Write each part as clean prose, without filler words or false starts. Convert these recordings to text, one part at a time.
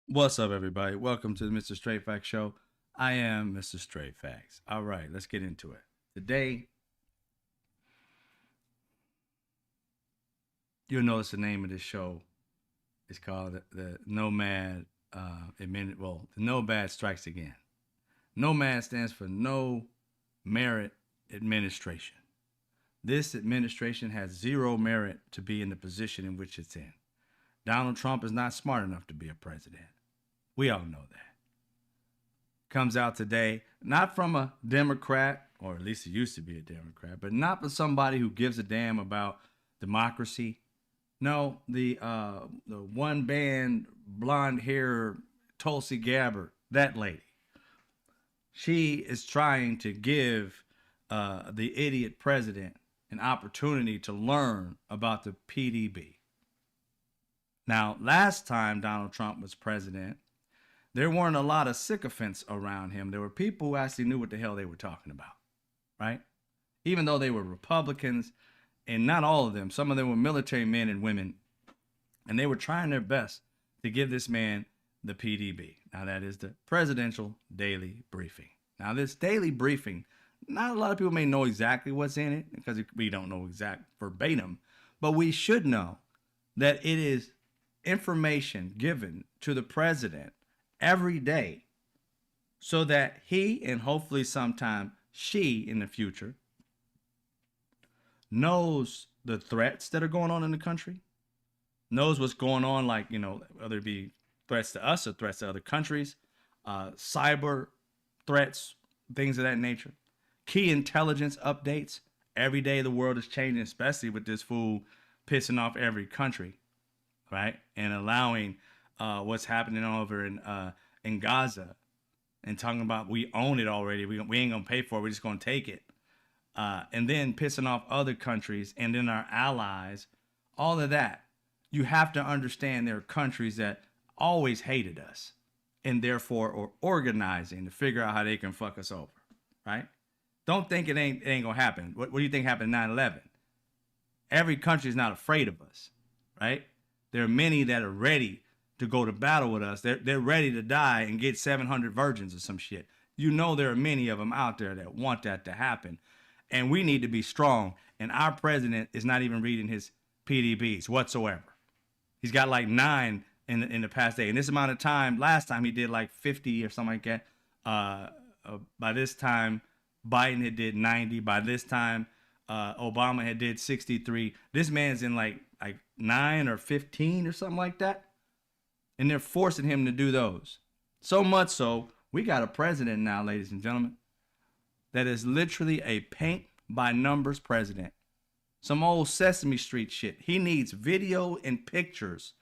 What's up, everybody? Welcome to the Mr. Straight Facts Show. I am Mr. Straight Facts. All right, let's get into it. Today, you'll notice the name of this show is called the NOMAD. The NOMAD Strikes Again. NOMAD stands for No Merit Administration. This administration has zero merit to be in the position in which it's in. Donald Trump is not smart enough to be a president. We all know that. Comes out today, not from a Democrat, or at least it used to be a Democrat, but not from somebody who gives a damn about democracy. No, the one band blonde hair Tulsi Gabbard, that lady. She is trying to give the idiot president an opportunity to learn about the PDB. Now, last time Donald Trump was president, there weren't a lot of sycophants around him. There were people who actually knew what the hell they were talking about, right? Even though they were Republicans, and not all of them, some of them were military men and women, and they were trying their best to give this man the PDB. Now, that is the Presidential Daily Briefing. Now, this daily briefing, not a lot of people may know exactly what's in it because we don't know exact verbatim, but we should know that it is information given to the president every day so that he and hopefully sometime she in the future knows the threats that are going on in the country, knows what's going on, like, whether it be threats to us or threats to other countries, cyber threats, things of that nature, key intelligence updates. Every day the world is changing, especially with this fool pissing off every country, right? And allowing what's happening over in Gaza and talking about we own it already. We ain't gonna pay for it. We're just gonna take it. And then pissing off other countries and then our allies. All of that. You have to understand there are countries that always hated us and therefore are organizing to figure out how they can fuck us over, right? Don't think it ain't gonna happen. What do you think happened 9/11? Every country is not afraid of us, right? There are many that are ready to go to battle with us. They're ready to die and get 700 virgins or some shit. You know there are many of them out there that want that to happen. And we need to be strong. And our president is not even reading his PDBs whatsoever. He's got like 9 in the past day. In this amount of time, last time he did like 50 or something like that. By this time, Biden had did 90. By this time, Obama had did 63. This man's in like 9 or 15 or something like that, and they're forcing him to do those. So much so, we got a president now, ladies and gentlemen, that is literally a paint by numbers president. Some old Sesame Street shit. He needs video and pictures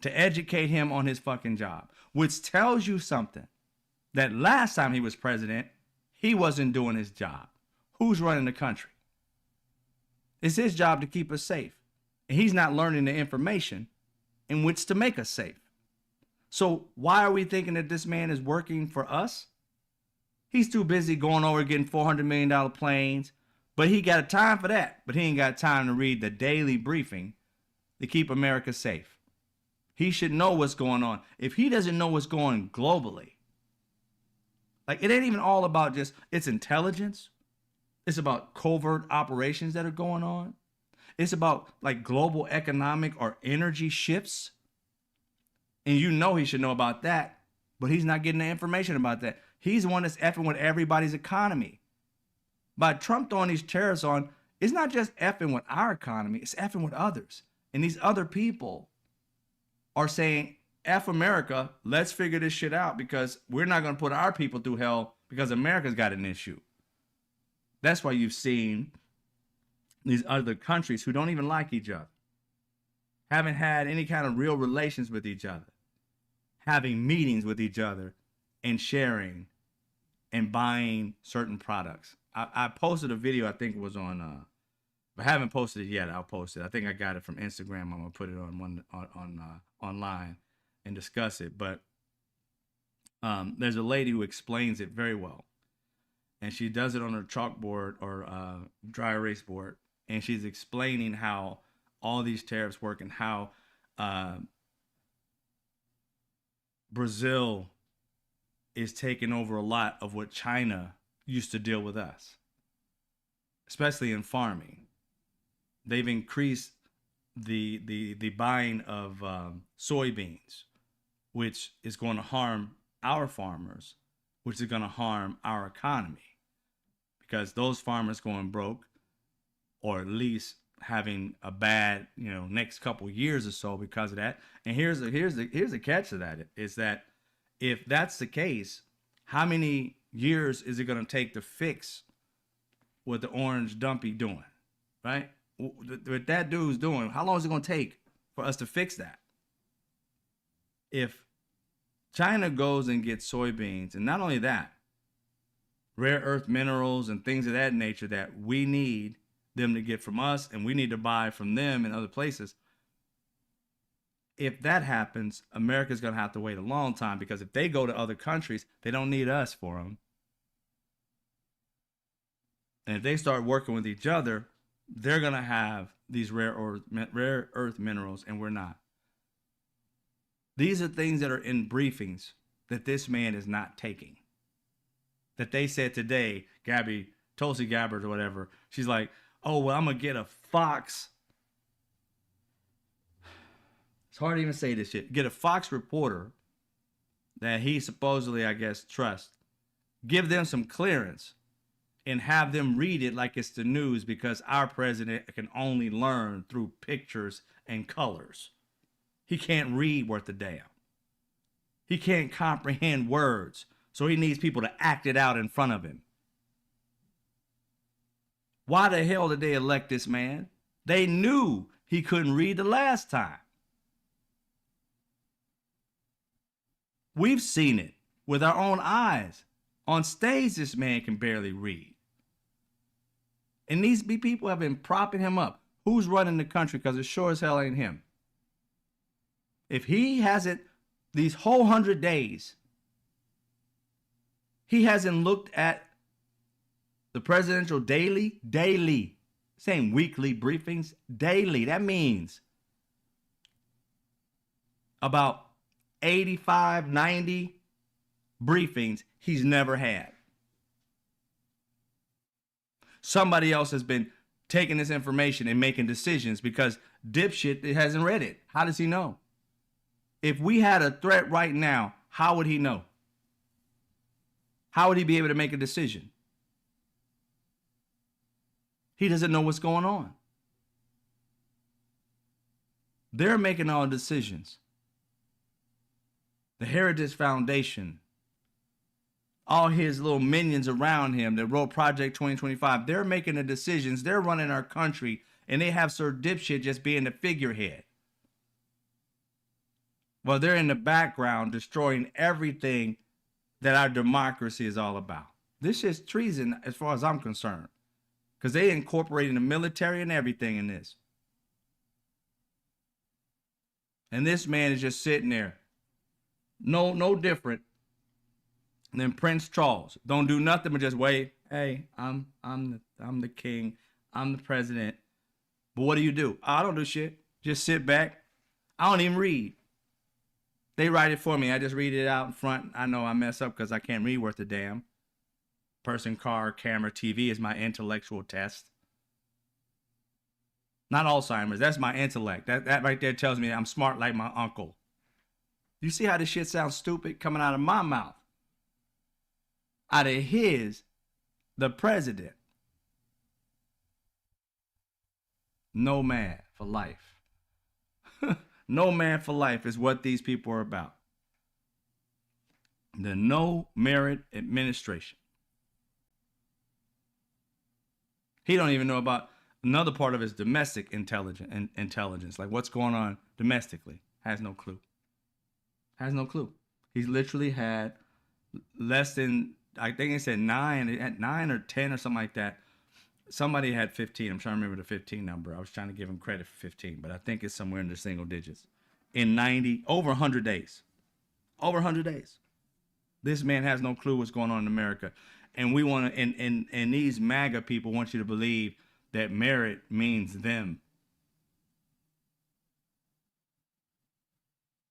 to educate him on his fucking job, which tells you something. That last time he was president, he wasn't doing his job. Who's running the country? It's his job to keep us safe. And he's not learning the information in which to make us safe. So why are we thinking that this man is working for us? He's too busy going over getting $400 million planes, but he got time for that. But he ain't got time to read the daily briefing to keep America safe. He should know what's going on. If he doesn't know what's going on globally, like it ain't even all about just its intelligence. It's about covert operations that are going on. It's about like global economic or energy shifts. And you know he should know about that, but he's not getting the information about that. He's the one that's effing with everybody's economy. By Trump throwing these tariffs on, it's not just effing with our economy, it's effing with others. And these other people are saying, F America, let's figure this shit out because we're not going to put our people through hell because America's got an issue. That's why you've seen these other countries who don't even like each other, haven't had any kind of real relations with each other, having meetings with each other and sharing and buying certain products. I posted a video, I think it was on, I haven't posted it yet. I'll post it. I think I got it from Instagram. I'm gonna put it on online and discuss it. But there's a lady who explains it very well, and she does it on her chalkboard or dry erase board, and she's explaining how all these tariffs work and how Brazil is taking over a lot of what China used to deal with us, especially in farming. They've increased the buying of soybeans, which is going to harm our farmers, which is going to harm our economy because those farmers going broke, or at least having a bad, next couple years or so because of that. And here's the catch to that is that if that's the case, how many years is it going to take to fix what the orange dumpy doing, right? What that dude's doing, how long is it going to take for us to fix that? If China goes and gets soybeans, and not only that, rare earth minerals and things of that nature that we need them to get from us and we need to buy from them in other places. If that happens, America's going to have to wait a long time, because if they go to other countries, they don't need us for them. And if they start working with each other, they're going to have these rare earth minerals, and we're not. These are things that are in briefings that this man is not taking. That they said today, Tulsi Gabbard or whatever, she's like, oh, well, I'm going to get a Fox. It's hard to even say this shit. Get a Fox reporter that he supposedly, I guess, trusts. Give them some clearance and have them read it like it's the news, because our president can only learn through pictures and colors. He can't read worth a damn. He can't comprehend words, so he needs people to act it out in front of him. Why the hell did they elect this man? They knew he couldn't read the last time. We've seen it with our own eyes. On stage, this man can barely read. And these people have been propping him up. Who's running the country? Because it sure as hell ain't him. If he hasn't, these whole 100 days, he hasn't looked at the presidential daily, same weekly briefings, daily. That means about 85, 90 briefings he's never had. Somebody else has been taking this information and making decisions, because dipshit hasn't read it. How does he know? If we had a threat right now, how would he know? How would he be able to make a decision? He doesn't know what's going on. They're making all the decisions. The Heritage Foundation, all his little minions around him that wrote Project 2025, they're making the decisions. They're running our country, and they have Sir Dipshit just being the figurehead. Well, they're in the background destroying everything that our democracy is all about. This is treason as far as I'm concerned, because they incorporating the military and everything in this. And this man is just sitting there, no different than Prince Charles. Don't do nothing but just wait. Hey, I'm the king. I'm the president. But what do? I don't do shit. Just sit back. I don't even read. They write it for me. I just read it out in front. I know I mess up because I can't read worth a damn. Person, car, camera, TV is my intellectual test. Not Alzheimer's. That's my intellect. That right there tells me I'm smart like my uncle. You see how this shit sounds stupid coming out of my mouth? Out of his, the president. Nomad for life. Nomad for life is what these people are about. The no merit administration. He don't even know about another part of his domestic intelligence, like what's going on domestically. Has no clue. Has no clue. He's literally had less than, I think it said 9 or 10 or something like that. Somebody had 15. I'm trying to remember the 15 number. I was trying to give him credit for 15, but I think it's somewhere in the single digits. In over 100 days. Over 100 days. This man has no clue what's going on in America. And we want to, and these MAGA people want you to believe that merit means them.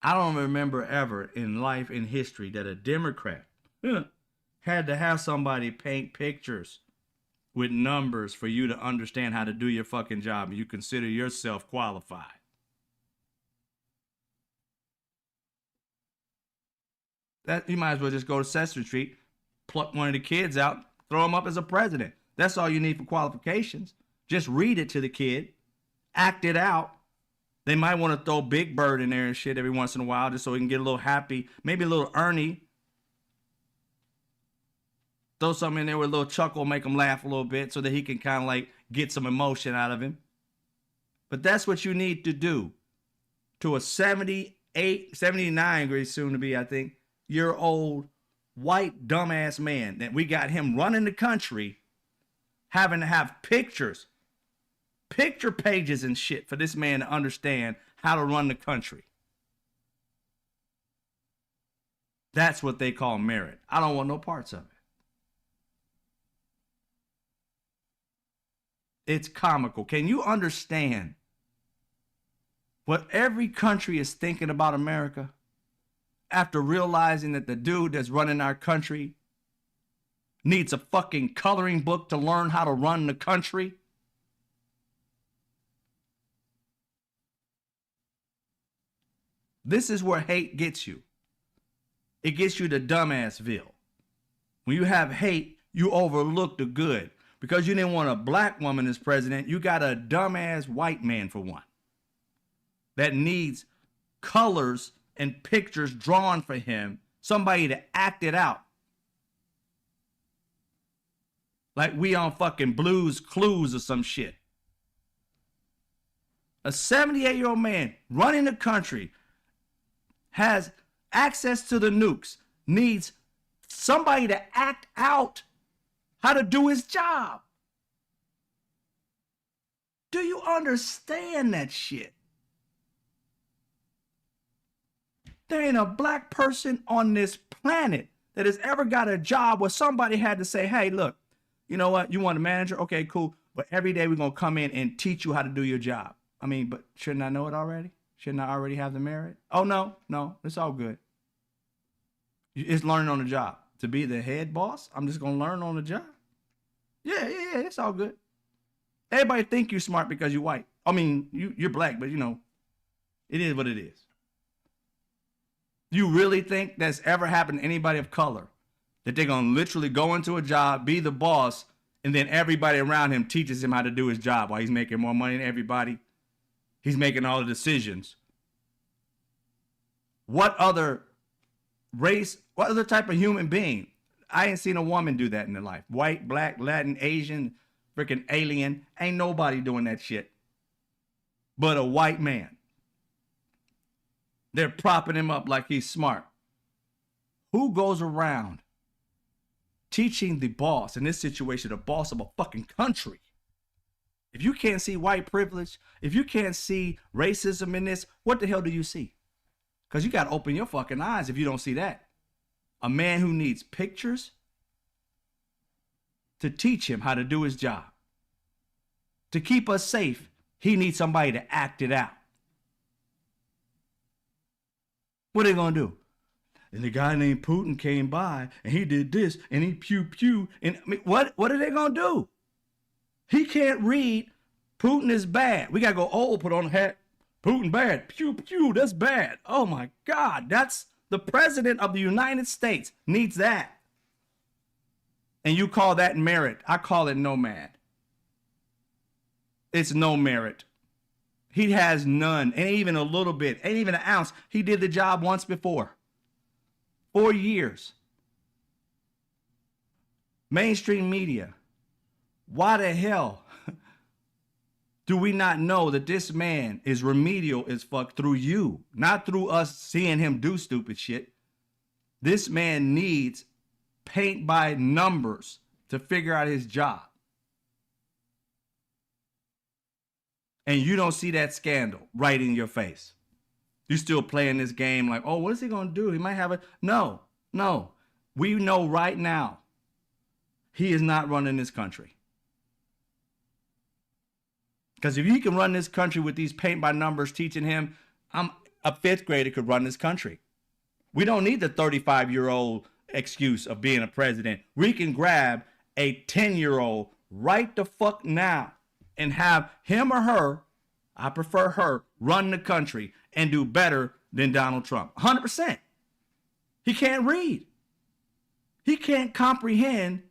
I don't remember ever in life, in history, that a Democrat had to have somebody paint pictures with numbers for you to understand how to do your fucking job and you consider yourself qualified. That you might as well just go to Sesame Street, pluck one of the kids out, throw him up as a president. That's all you need for qualifications. Just read it to the kid, act it out. They might want to throw Big Bird in there and shit every once in a while just so he can get a little happy. Maybe a little Ernie. Throw something in there with a little chuckle, make him laugh a little bit so that he can kind of like get some emotion out of him. But that's what you need to do to a 78, 79 grade soon to be, I think, year old white dumbass man that we got him running the country, having to have picture pages and shit for this man to understand how to run the country. That's what they call merit. I don't want no parts of it. It's comical. Can you understand what every country is thinking about America after realizing that the dude that's running our country needs a fucking coloring book to learn how to run the country? This is where hate gets you. It gets you to dumbassville. When you have hate, you overlook the good. Because you didn't want a black woman as president, you got a dumbass white man for one that needs colors and pictures drawn for him, somebody to act it out. Like we on fucking Blues Clues or some shit. A 78-year-old man running the country, has access to the nukes, needs somebody to act out how to do his job. Do you understand that shit? There ain't a black person on this planet that has ever got a job where somebody had to say, hey, look, you know what? You want a manager? Okay, cool. But every day we're going to come in and teach you how to do your job. I mean, but shouldn't I know it already? Shouldn't I already have the merit? Oh, no, it's all good. It's learning on the job. To be the head boss, I'm just going to learn on the job. Yeah, it's all good. Everybody think you're smart because you're white. I mean, you're black, but you know, it is what it is. You really think that's ever happened to anybody of color? That they're going to literally go into a job, be the boss, and then everybody around him teaches him how to do his job while he's making more money than everybody? He's making all the decisions. What other race, what other type of human being? I ain't seen a woman do that in their life. White, black, Latin, Asian, freaking alien. Ain't nobody doing that shit but a white man. They're propping him up like he's smart. Who goes around teaching the boss, in this situation, the boss of a fucking country? If you can't see white privilege, if you can't see racism in this, what the hell do you see? Because you got to open your fucking eyes if you don't see that. A man who needs pictures to teach him how to do his job. To keep us safe, he needs somebody to act it out. What are they going to do? And the guy named Putin came by and he did this and he pew. And I mean, what are they going to do? He can't read. Putin is bad. We got to go, oh, put on a hat. Putin bad. Pew, that's bad. Oh my God. That's the president of the United States needs that. And you call that merit. I call it NOMAD. It's no merit. He has none, ain't even a little bit, ain't even an ounce. He did the job once before. 4 years. Mainstream media. Why the hell do we not know that this man is remedial as fuck through you, not through us seeing him do stupid shit? This man needs paint by numbers to figure out his job. And you don't see that scandal right in your face. You're still playing this game like, oh, what is he going to do? He might have a... No. We know right now he is not running this country. Because if he can run this country with these paint by numbers teaching him, I'm A fifth grader could run this country. We don't need the 35-year-old excuse of being a president. We can grab a 10-year-old right the fuck now and have him or her, I prefer her, run the country and do better than Donald Trump. 100%. He can't read. He can't comprehend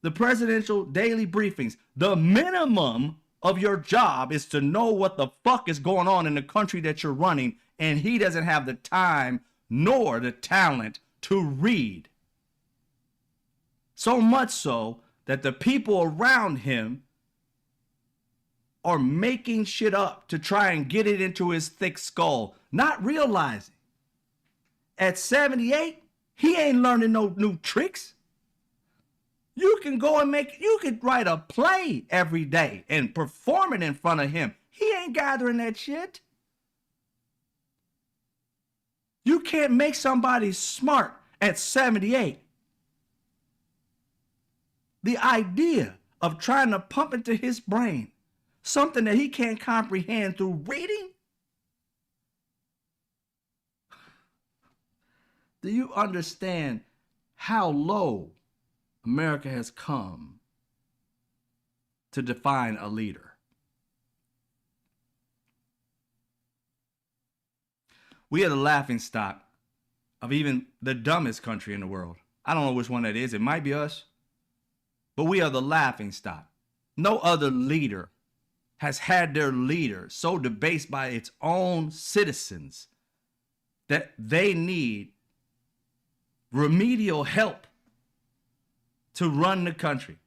the presidential daily briefings. The minimum of your job is to know what the fuck is going on in the country that you're running, and he doesn't have the time nor the talent to read. So much so that the people around him are making shit up to try and get it into his thick skull, not realizing at 78, he ain't learning no new tricks. You can go and you could write a play every day and perform it in front of him. He ain't gathering that shit. You can't make somebody smart at 78. The idea of trying to pump into his brain something that he can't comprehend through reading? Do you understand how low America has come to define a leader? We are the laughingstock of even the dumbest country in the world. I don't know which one that is. It might be us. But we are the laughingstock. No other leader has had their leader so debased by its own citizens that they need remedial help to run the country.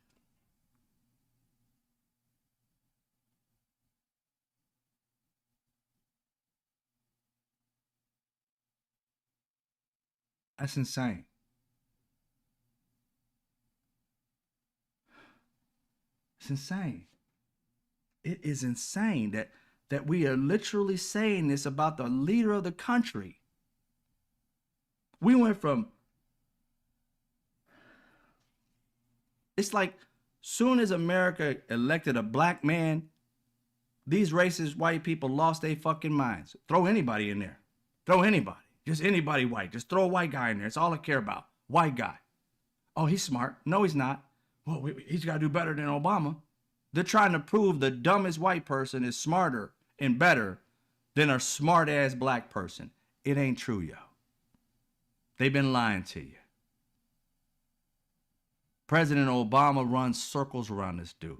That's insane. It's insane. It is insane that we are literally saying this about the leader of the country. We went from, it's like soon as America elected a black man, these racist white people lost their fucking minds. Throw anybody in there. Throw anybody. Just anybody white. Just throw a white guy in there. It's all I care about. White guy. Oh, he's smart. No, he's not. Well, he's got to do better than Obama. They're trying to prove the dumbest white person is smarter and better than a smart-ass black person. It ain't true, yo. They've been lying to you. President Obama runs circles around this dude.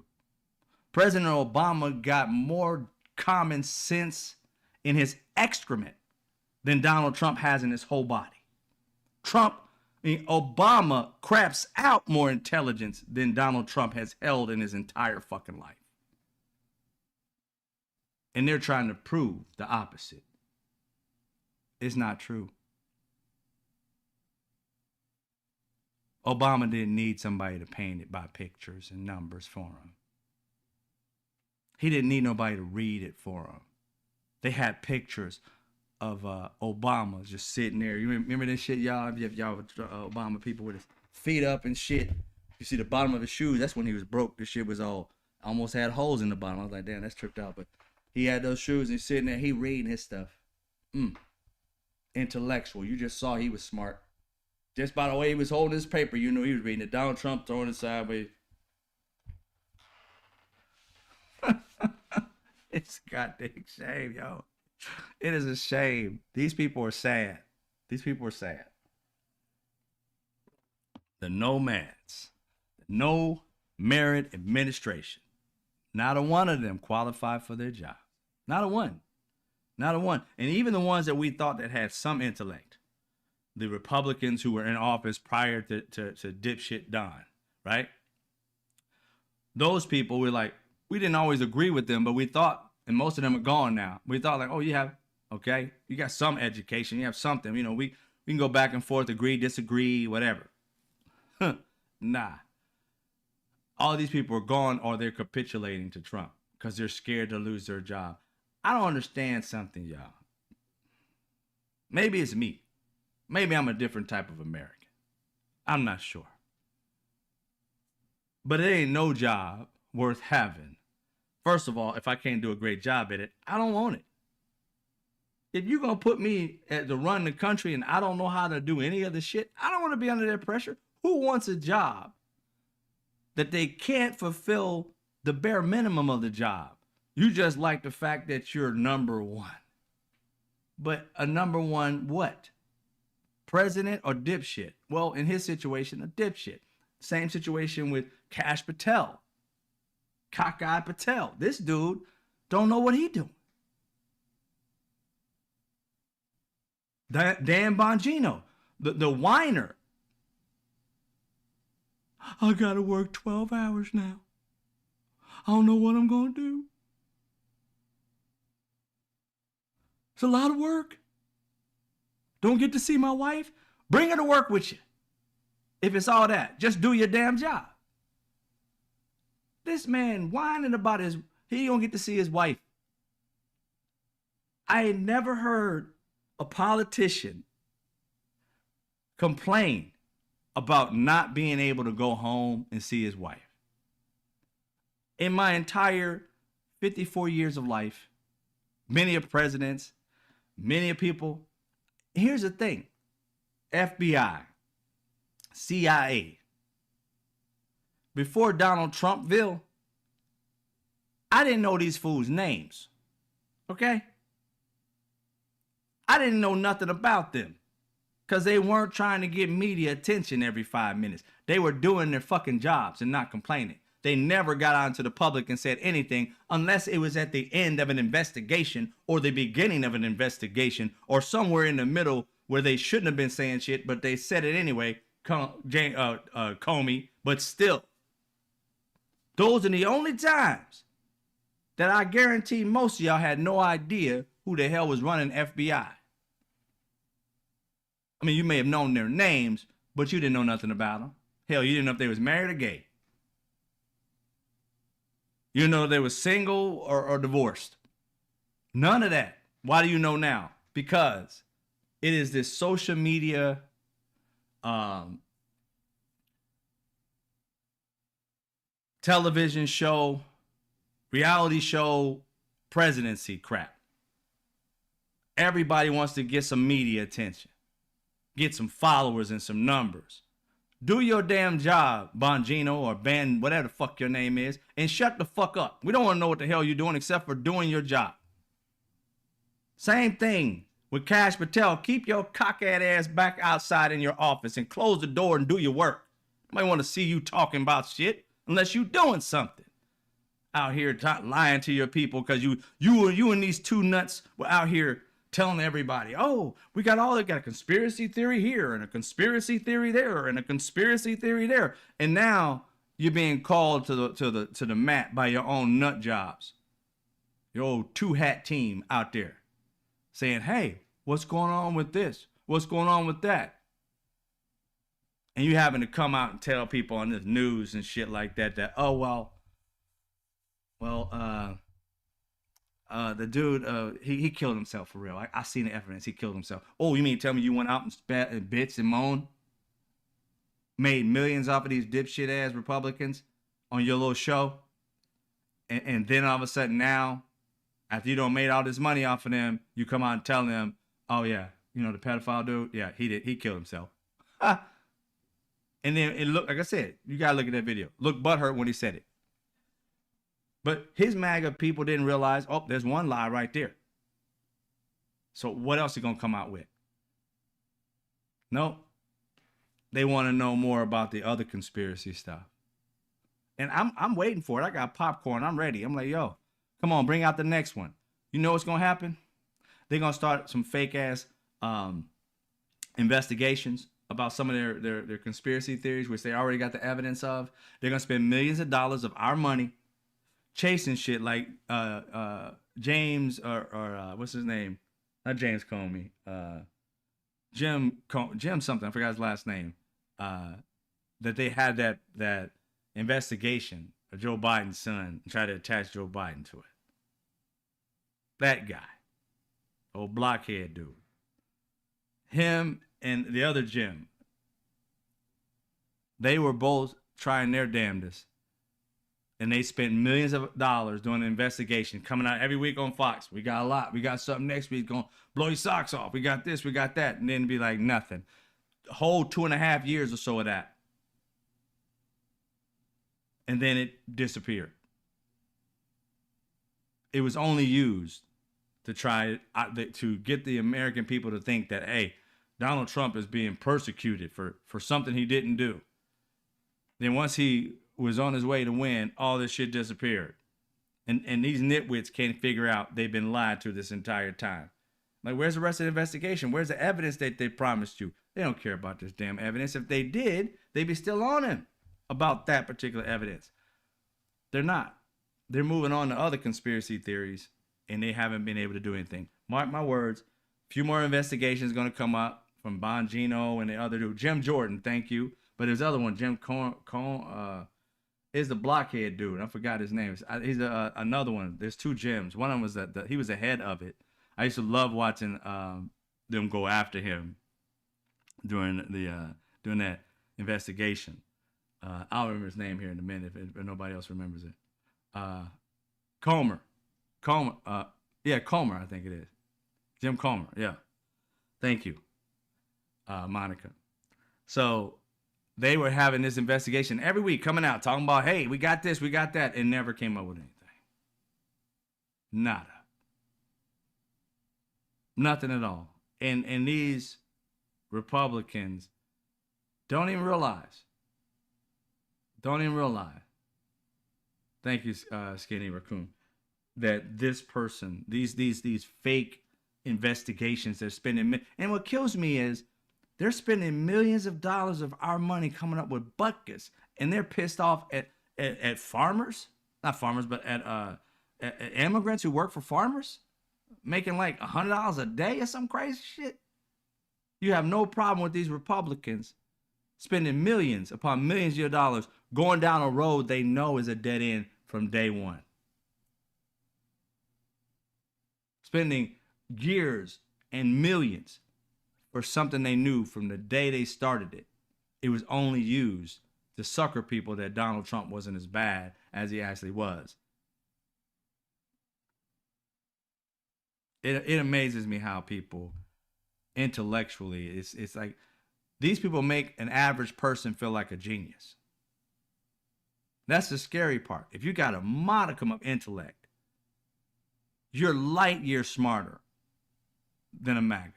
President Obama got more common sense in his excrement than Donald Trump has in his whole body. Obama craps out more intelligence than Donald Trump has held in his entire fucking life. And they're trying to prove the opposite. It's not true. Obama didn't need somebody to paint it by pictures and numbers for him. He didn't need nobody to read it for him. They had pictures of Obama just sitting there. You remember this shit, y'all? Y'all Obama people with his feet up and shit. You see the bottom of his shoes. That's when he was broke. This shit was almost had holes in the bottom. I was like, damn, that's tripped out. But he had those shoes and he's sitting there. He reading his stuff. Intellectual. You just saw he was smart. Just by the way he was holding his paper, you knew he was reading it. Donald Trump throwing it sideways. It's a goddamn shame, yo. It is a shame. These people are sad. These people are sad. The NOMADs, the No Merit Administration, not a one of them qualified for their job. Not a one. Not a one. And even the ones that we thought that had some intellect, the Republicans who were in office prior to dipshit Don, right? Those people were like, we didn't always agree with them, but we thought, and most of them are gone now. We thought like, oh, you have, okay, you got some education, you have something, you know, we can go back and forth, agree, disagree, whatever. Nah. All these people are gone or they're capitulating to Trump because they're scared to lose their job. I don't understand something, y'all. Maybe it's me. Maybe I'm a different type of American. I'm not sure. But it ain't no job worth having. First of all, if I can't do a great job at it, I don't want it. If you're gonna put me to run the country and I don't know how to do any of the shit, I don't want to be under that pressure. Who wants a job that they can't fulfill the bare minimum of the job? You just like the fact that you're number one. But a number one what? President or dipshit? Well, in his situation, a dipshit. Same situation with Kash Patel. Cockeyed Patel. This dude don't know what he doing. Dan Bongino, the whiner. I gotta work 12 hours now. I don't know what I'm gonna do. It's a lot of work. Don't get to see my wife? Bring her to work with you. If it's all that, just do your damn job. This man whining about he don't get to see his wife. I had never heard a politician complain about not being able to go home and see his wife. In my entire 54 years of life, many of presidents, many of people, here's the thing, FBI, CIA, before Donald Trumpville, I didn't know these fools' names, okay? I didn't know nothing about them because they weren't trying to get media attention every 5 minutes. They were doing their fucking jobs and not complaining. They never got out into the public and said anything unless it was at the end of an investigation or the beginning of an investigation or somewhere in the middle where they shouldn't have been saying shit, but they said it anyway, Comey, but still. Those are the only times that I guarantee most of y'all had no idea who the hell was running FBI. I mean, you may have known their names, but you didn't know nothing about them. Hell, you didn't know if they was married or gay. You didn't know if they were single or divorced. None of that. Why do you know now? Because it is this social media television show, reality show, presidency crap. Everybody wants to get some media attention. Get some followers and some numbers. Do your damn job, Bongino or Ben, whatever the fuck your name is, and shut the fuck up. We don't want to know what the hell you're doing except for doing your job. Same thing with Kash Patel. Keep your cockhead ass back outside in your office and close the door and do your work. Nobody want to see you talking about shit unless you doing something. Out here lying to your people because you and these two nuts were out here telling everybody, oh, we got a conspiracy theory here and a conspiracy theory there and a conspiracy theory there. And now you're being called to the mat by your own nut jobs. Your old two-hat team out there saying, hey, what's going on with this? What's going on with that? And you having to come out and tell people on this news and shit like that, oh, the dude, he killed himself for real. I seen the evidence. He killed himself. Oh, you mean tell me you went out and spat and bitch and moan? Made millions off of these dipshit ass Republicans on your little show? And then all of a sudden now, after you done made all this money off of them, you come out and tell them, oh yeah, you know the pedophile dude? Yeah, he killed himself. And then it looked, like I said, you gotta look at that video. Look butthurt when he said it. But his MAGA people didn't realize, oh, there's one lie right there. So what else are you going to come out with? No. They want to know more about the other conspiracy stuff. And I'm waiting for it. I got popcorn. I'm ready. I'm like, yo, come on, bring out the next one. You know what's going to happen? They're going to start some fake-ass investigations about some of their conspiracy theories, which they already got the evidence of. They're going to spend millions of dollars of our money chasing shit like James or what's his name? Not James Comey. Jim something. I forgot his last name. That they had that investigation of Joe Biden's son and tried to attach Joe Biden to it. That guy. Old blockhead dude. Him and the other Jim. They were both trying their damnedest and they spent millions of dollars doing an investigation, coming out every week on Fox. We got a lot. We got something next week going to blow your socks off. We got this, we got that. And then be like nothing. A whole 2.5 years or so of that. And then it disappeared. It was only used to try to get the American people to think that, hey, Donald Trump is being persecuted for something he didn't do. Then once he was on his way to win, all this shit disappeared. And these nitwits can't figure out they've been lied to this entire time. Like, where's the rest of the investigation? Where's the evidence that they promised you? They don't care about this damn evidence. If they did, they'd be still on him about that particular evidence. They're not. They're moving on to other conspiracy theories, and they haven't been able to do anything. Mark my words. A few more investigations going to come up from Bongino and the other dude. Jim Jordan, thank you. But there's other one, Jim is the blockhead dude. I forgot his name. He's another one. There's two Jims. One of them was he was the head of it. I used to love watching them go after him during that investigation. I'll remember his name here in a minute if nobody else remembers it. Comer, I think it is. Jim Comer, yeah. Thank you, Monica. So they were having this investigation every week, coming out, talking about, hey, we got this, we got that, and never came up with anything. Nada. Nothing at all. And these Republicans don't even realize. Thank you, Skinny Raccoon. That this person, these fake investigations they're spending, and what kills me is they're spending millions of dollars of our money coming up with buckets, and they're pissed off at farmers, not farmers, but at immigrants who work for farmers, making like $100 a day or some crazy shit. You have no problem with these Republicans spending millions upon millions of dollars going down a road they know is a dead end from day one. Spending years and millions for something they knew from the day they started it. It was only used to sucker people that Donald Trump wasn't as bad as he actually was. It amazes me how people intellectually, it's like these people make an average person feel like a genius. That's the scary part. If you got a modicum of intellect, you're light years smarter than a MAGA.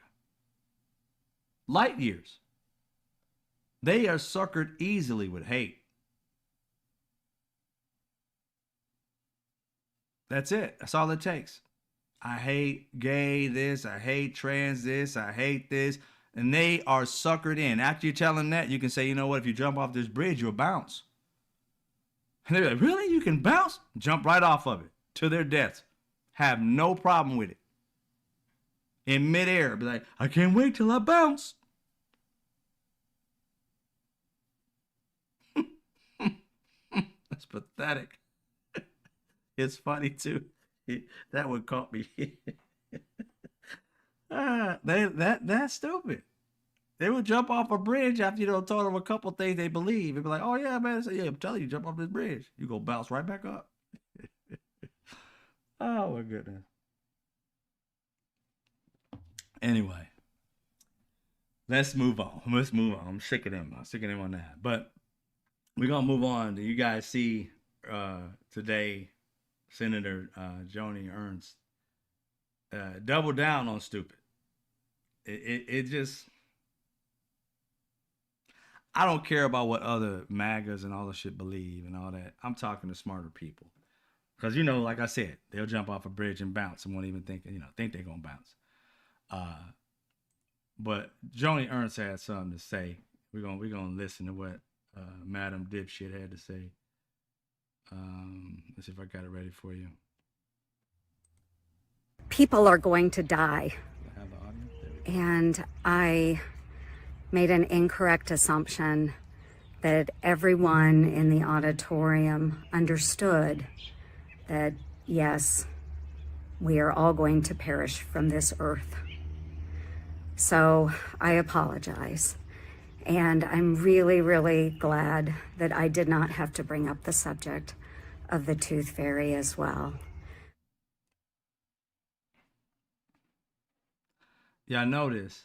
Light years. They are suckered easily with hate. That's it. That's all it takes. I hate gay this, I hate trans this, I hate this. And they are suckered in. After you tell them that, you can say, you know what, if you jump off this bridge, you'll bounce. And they're like, really? You can bounce? Jump right off of it to their deaths. Have no problem with it. In midair, be like, I can't wait till I bounce. That's pathetic. It's funny too. That one caught me. That's stupid. They would jump off a bridge after you told them a couple things they believe. They'd be like, oh yeah, man, so, yeah, I'm telling you, jump off this bridge. You go bounce right back up. Oh my goodness. Anyway, let's move on. I'm sick of them. On that. But we're gonna move on. Do you guys see today Senator Joni Ernst double down on stupid? It just, I don't care about what other MAGAs and all the shit believe and all that. I'm talking to smarter people. Because, like I said, they'll jump off a bridge and bounce and won't even think they're going to bounce. But Joni Ernst had something to say. We're gonna listen to what Madam Dipshit had to say. Let's see if I got it ready for you. People are going to die. And I made an incorrect assumption that everyone in the auditorium understood that, yes, we are all going to perish from this earth. So I apologize. And I'm really, really glad that I did not have to bring up the subject of the Tooth Fairy as well. Yeah, I noticed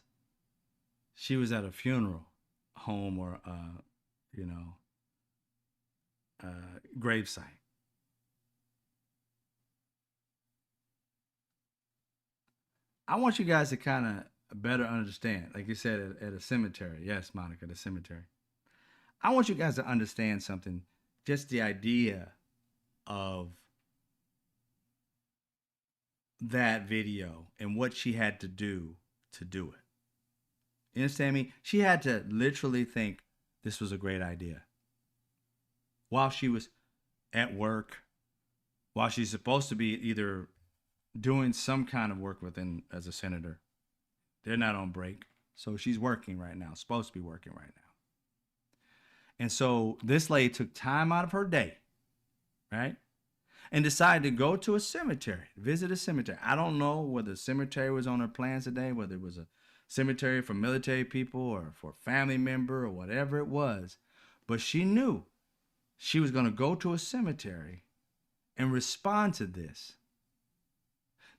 she was at a funeral home or, you know, gravesite. I want you guys to kind of better understand, like you said, at a cemetery. Yes, Monica, the cemetery. I want you guys to understand something. Just the idea of that video and what she had to do it. You understand me? She had to literally think this was a great idea while she was at work, while she's supposed to be either doing some kind of work within as a senator. They're not on break. So she's working right now, supposed to be working right now. And so this lady took time out of her day, right? And decided to go to a cemetery, visit a cemetery. I don't know whether the cemetery was on her plans today, whether it was a cemetery for military people or for a family member or whatever it was. But she knew she was going to go to a cemetery and respond to this,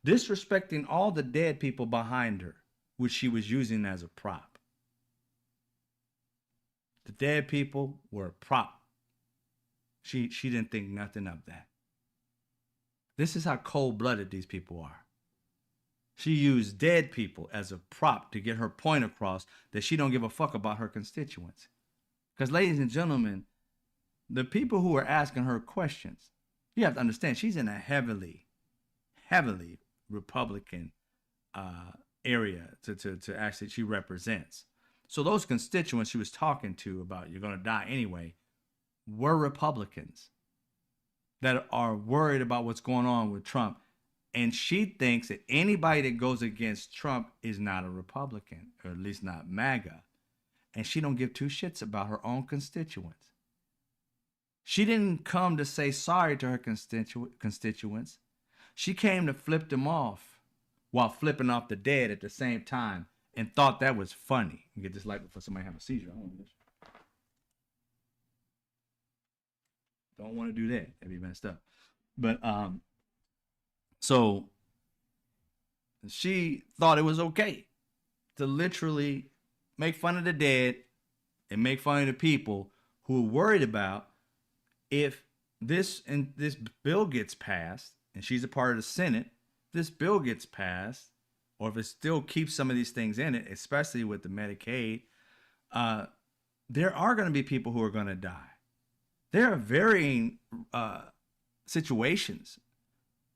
disrespecting all the dead people behind her, which she was using as a prop. The dead people were a prop. She didn't think nothing of that. This is how cold-blooded these people are. She used dead people as a prop to get her point across that she don't give a fuck about her constituents. Because, ladies and gentlemen, the people who are asking her questions, you have to understand, she's in a heavily Republican area to actually she represents. So those constituents she was talking to about you're going to die anyway were Republicans that are worried about what's going on with Trump. And she thinks that anybody that goes against Trump is not a Republican, or at least not MAGA. And she don't give two shits about her own constituents. She didn't come to say sorry to her constituents. She came to flip them off while flipping off the dead at the same time and thought that was funny. You get this light before somebody have a seizure. Don't want to do that. That'd be messed up. But so she thought it was okay to literally make fun of the dead and make fun of the people who are worried about if this bill gets passed and she's a part of the Senate, this bill gets passed, or if it still keeps some of these things in it, especially with the Medicaid, there are going to be people who are going to die. There are varying situations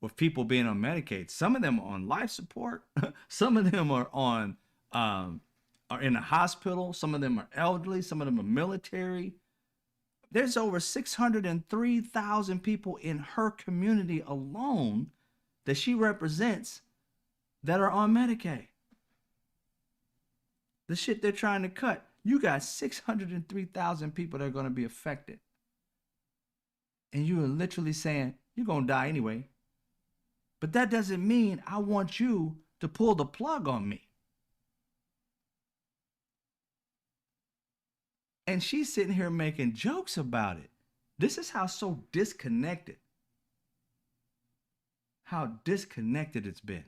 with people being on Medicaid. Some of them are on life support. Some of them are on are in a hospital. Some of them are elderly. Some of them are military. There's over 603,000 people in her community alone that she represents that are on Medicaid. The shit they're trying to cut. You got 603,000 people that are going to be affected. And you are literally saying, you're going to die anyway. But that doesn't mean I want you to pull the plug on me. And she's sitting here making jokes about it. This is how so disconnected. How disconnected it's been.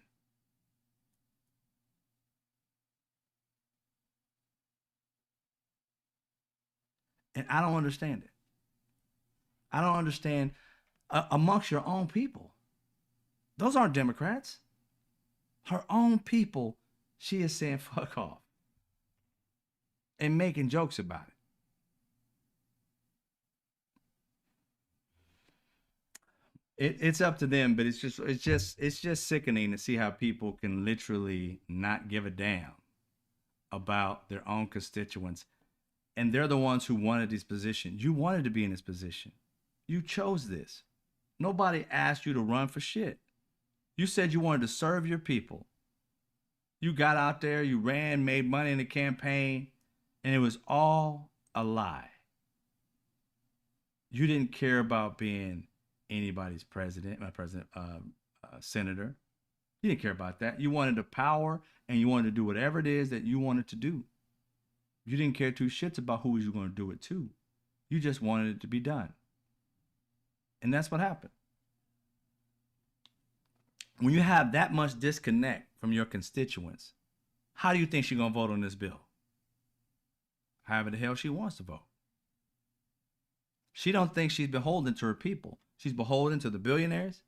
And I don't understand it. I don't understand amongst your own people. Those aren't Democrats. Her own people, she is saying fuck off and making jokes about it. It's up to them, but it's just sickening to see how people can literally not give a damn about their own constituents. And they're the ones who wanted these positions. You wanted to be in this position. You chose this. Nobody asked you to run for shit. You said you wanted to serve your people. You got out there, you ran, made money in the campaign, and it was all a lie. You didn't care about being anybody's senator. You didn't care about that. You wanted the power, and you wanted to do whatever it is that you wanted to do. You didn't care two shits about who you were going to do it to. You just wanted it to be done. And that's what happened. When you have that much disconnect from your constituents, how do you think she's going to vote on this bill? However the hell she wants to vote. She don't think she's beholden to her people. She's beholden to the billionaires,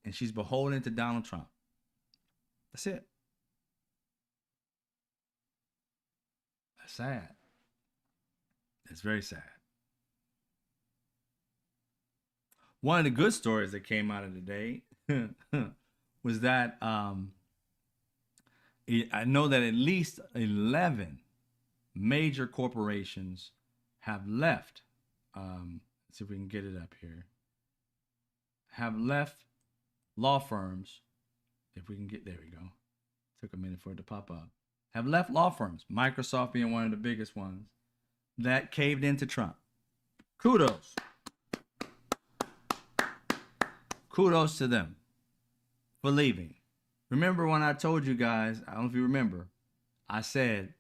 and she's beholden to Donald Trump. That's it. That's sad. It's very sad. One of the good stories that came out of the day was that I know that at least 11 major corporations have left. Let's see if we can get it up here. Have left law firms. If we can get, there we go. Took a minute for it to pop up. Have left law firms, Microsoft being one of the biggest ones, that caved into Trump. Kudos. Kudos to them for leaving. Remember when I told you guys, I don't know if you remember, I said,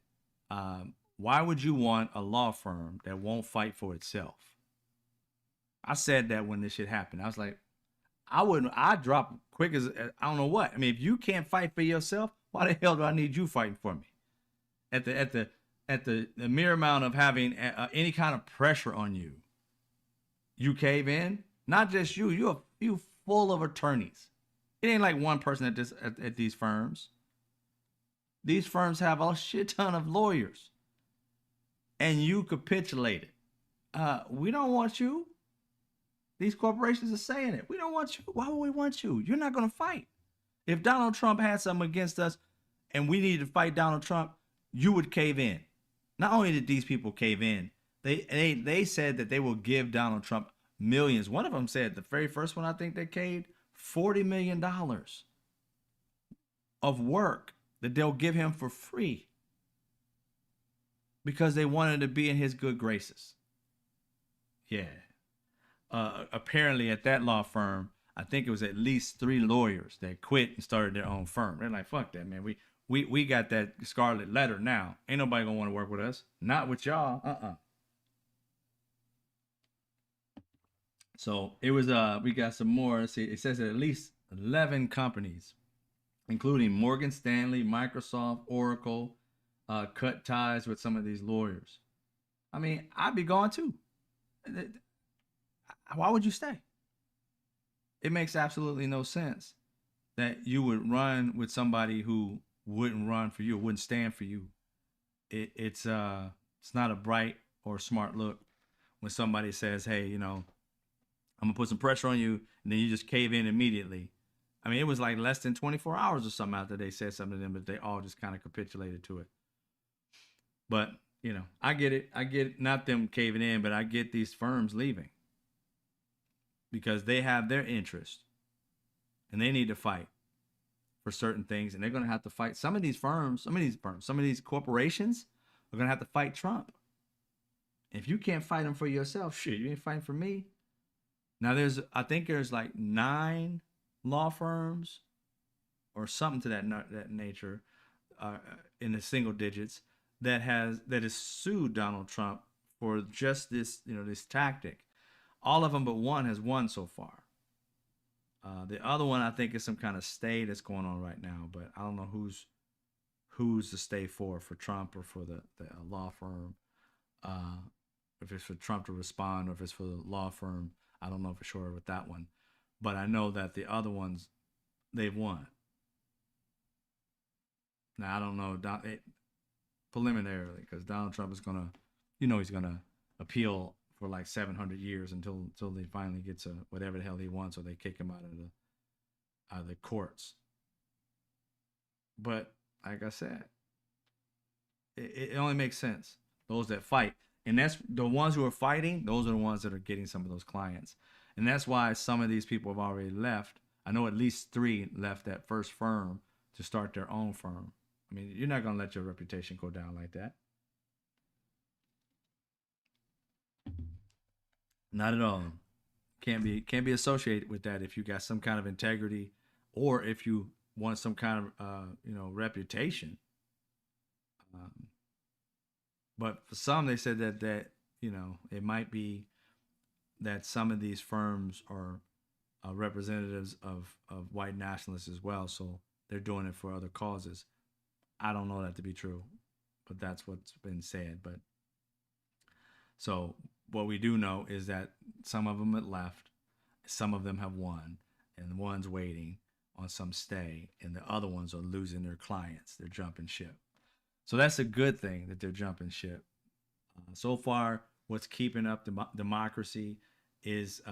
why would you want a law firm that won't fight for itself? I said that when this shit happened. I was like, I'd drop quick as, I don't know what. I mean, if you can't fight for yourself, why the hell do I need you fighting for me? At the mere amount of having any kind of pressure on you, you cave in. Not just you. You full of attorneys. It ain't like one person at these firms. These firms have a shit ton of lawyers, and you capitulated. We don't want you. These corporations are saying it. We don't want you. Why would we want you? You're not going to fight. If Donald Trump had something against us and we needed to fight Donald Trump, you would cave in. Not only did these people cave in, they said that they will give Donald Trump millions. One of them said, the very first one I think they caved, $40 million of work that they'll give him for free because they wanted to be in his good graces. Yeah. Apparently at that law firm, I think it was at least 3 lawyers that quit and started their own firm. They're like, fuck that, man. We got that scarlet letter now. Ain't nobody gonna want to work with us. Not with y'all. So it was we got some more. Let's see, it says that at least 11 companies, including Morgan Stanley, Microsoft, Oracle, cut ties with some of these lawyers. I mean, I'd be gone too. Why would you stay? It makes absolutely no sense that you would run with somebody who wouldn't run for you, wouldn't stand for you. It's not a bright or smart look when somebody says, hey, you know, I'm gonna put some pressure on you, and then you just cave in immediately. I mean, it was like less than 24 hours or something after they said something to them, but they all just kind of capitulated to it. But, you know, I get it. I get it. Not them caving in, but I get these firms leaving because they have their interest and they need to fight for certain things, and they're going to have to fight. Some of these corporations are going to have to fight Trump. If you can't fight him for yourself, shit, you ain't fighting for me. Now I think there's like 9 law firms or something to that nature in the single digits that is sued Donald Trump for just this, you know, this tactic. All of them but one has won so far. The other one I think is some kind of stay that's going on right now, but I don't know who's the stay for Trump or for the law firm. If it's for Trump to respond or if it's for the law firm, I don't know for sure with that one. But I know that the other ones, they've won. Now, I don't know preliminarily because Donald Trump is going to, you know, he's going to appeal for like 700 years until he finally gets whatever the hell he wants, or they kick him out of the courts. But like I said, it only makes sense. Those that fight. And that's the ones who are fighting, those are the ones that are getting some of those clients. And that's why some of these people have already left. I know at least 3 left that first firm to start their own firm. I mean, you're not going to let your reputation go down like that. Not at all. Can't be associated with that if you got some kind of integrity or if you want some kind of reputation. But for some, they said that you know, it might be that some of these firms are representatives of white nationalists as well. So they're doing it for other causes. I don't know that to be true, but that's what's been said. But so what we do know is that some of them have left, some of them have won, and one's waiting on some stay, and the other ones are losing their clients. They're jumping ship. So that's a good thing that they're jumping ship. So far, what's keeping up the democracy is,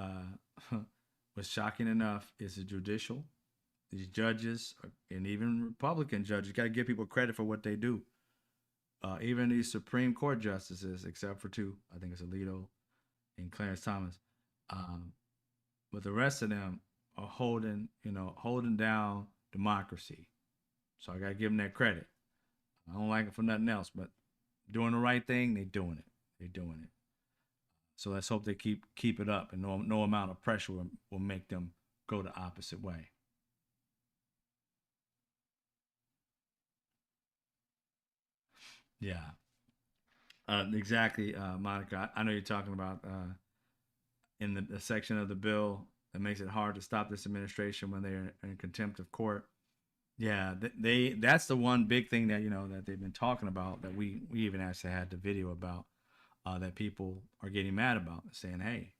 what's shocking enough, is the judicial. These judges and even Republican judges, got to give people credit for what they do. Even these Supreme Court justices, except for two, I think it's Alito and Clarence Thomas, but the rest of them are holding down democracy. So I got to give them that credit. I don't like it for nothing else, but doing the right thing, they're doing it. They're doing it. So let's hope they keep it up, and no amount of pressure will make them go the opposite way. Yeah, exactly, Monica. I know you're talking about in the section of the bill that makes it hard to stop this administration when they're in contempt of court. Yeah, that's the one big thing that that they've been talking about, that we even actually had the video about, that people are getting mad about, saying, hey,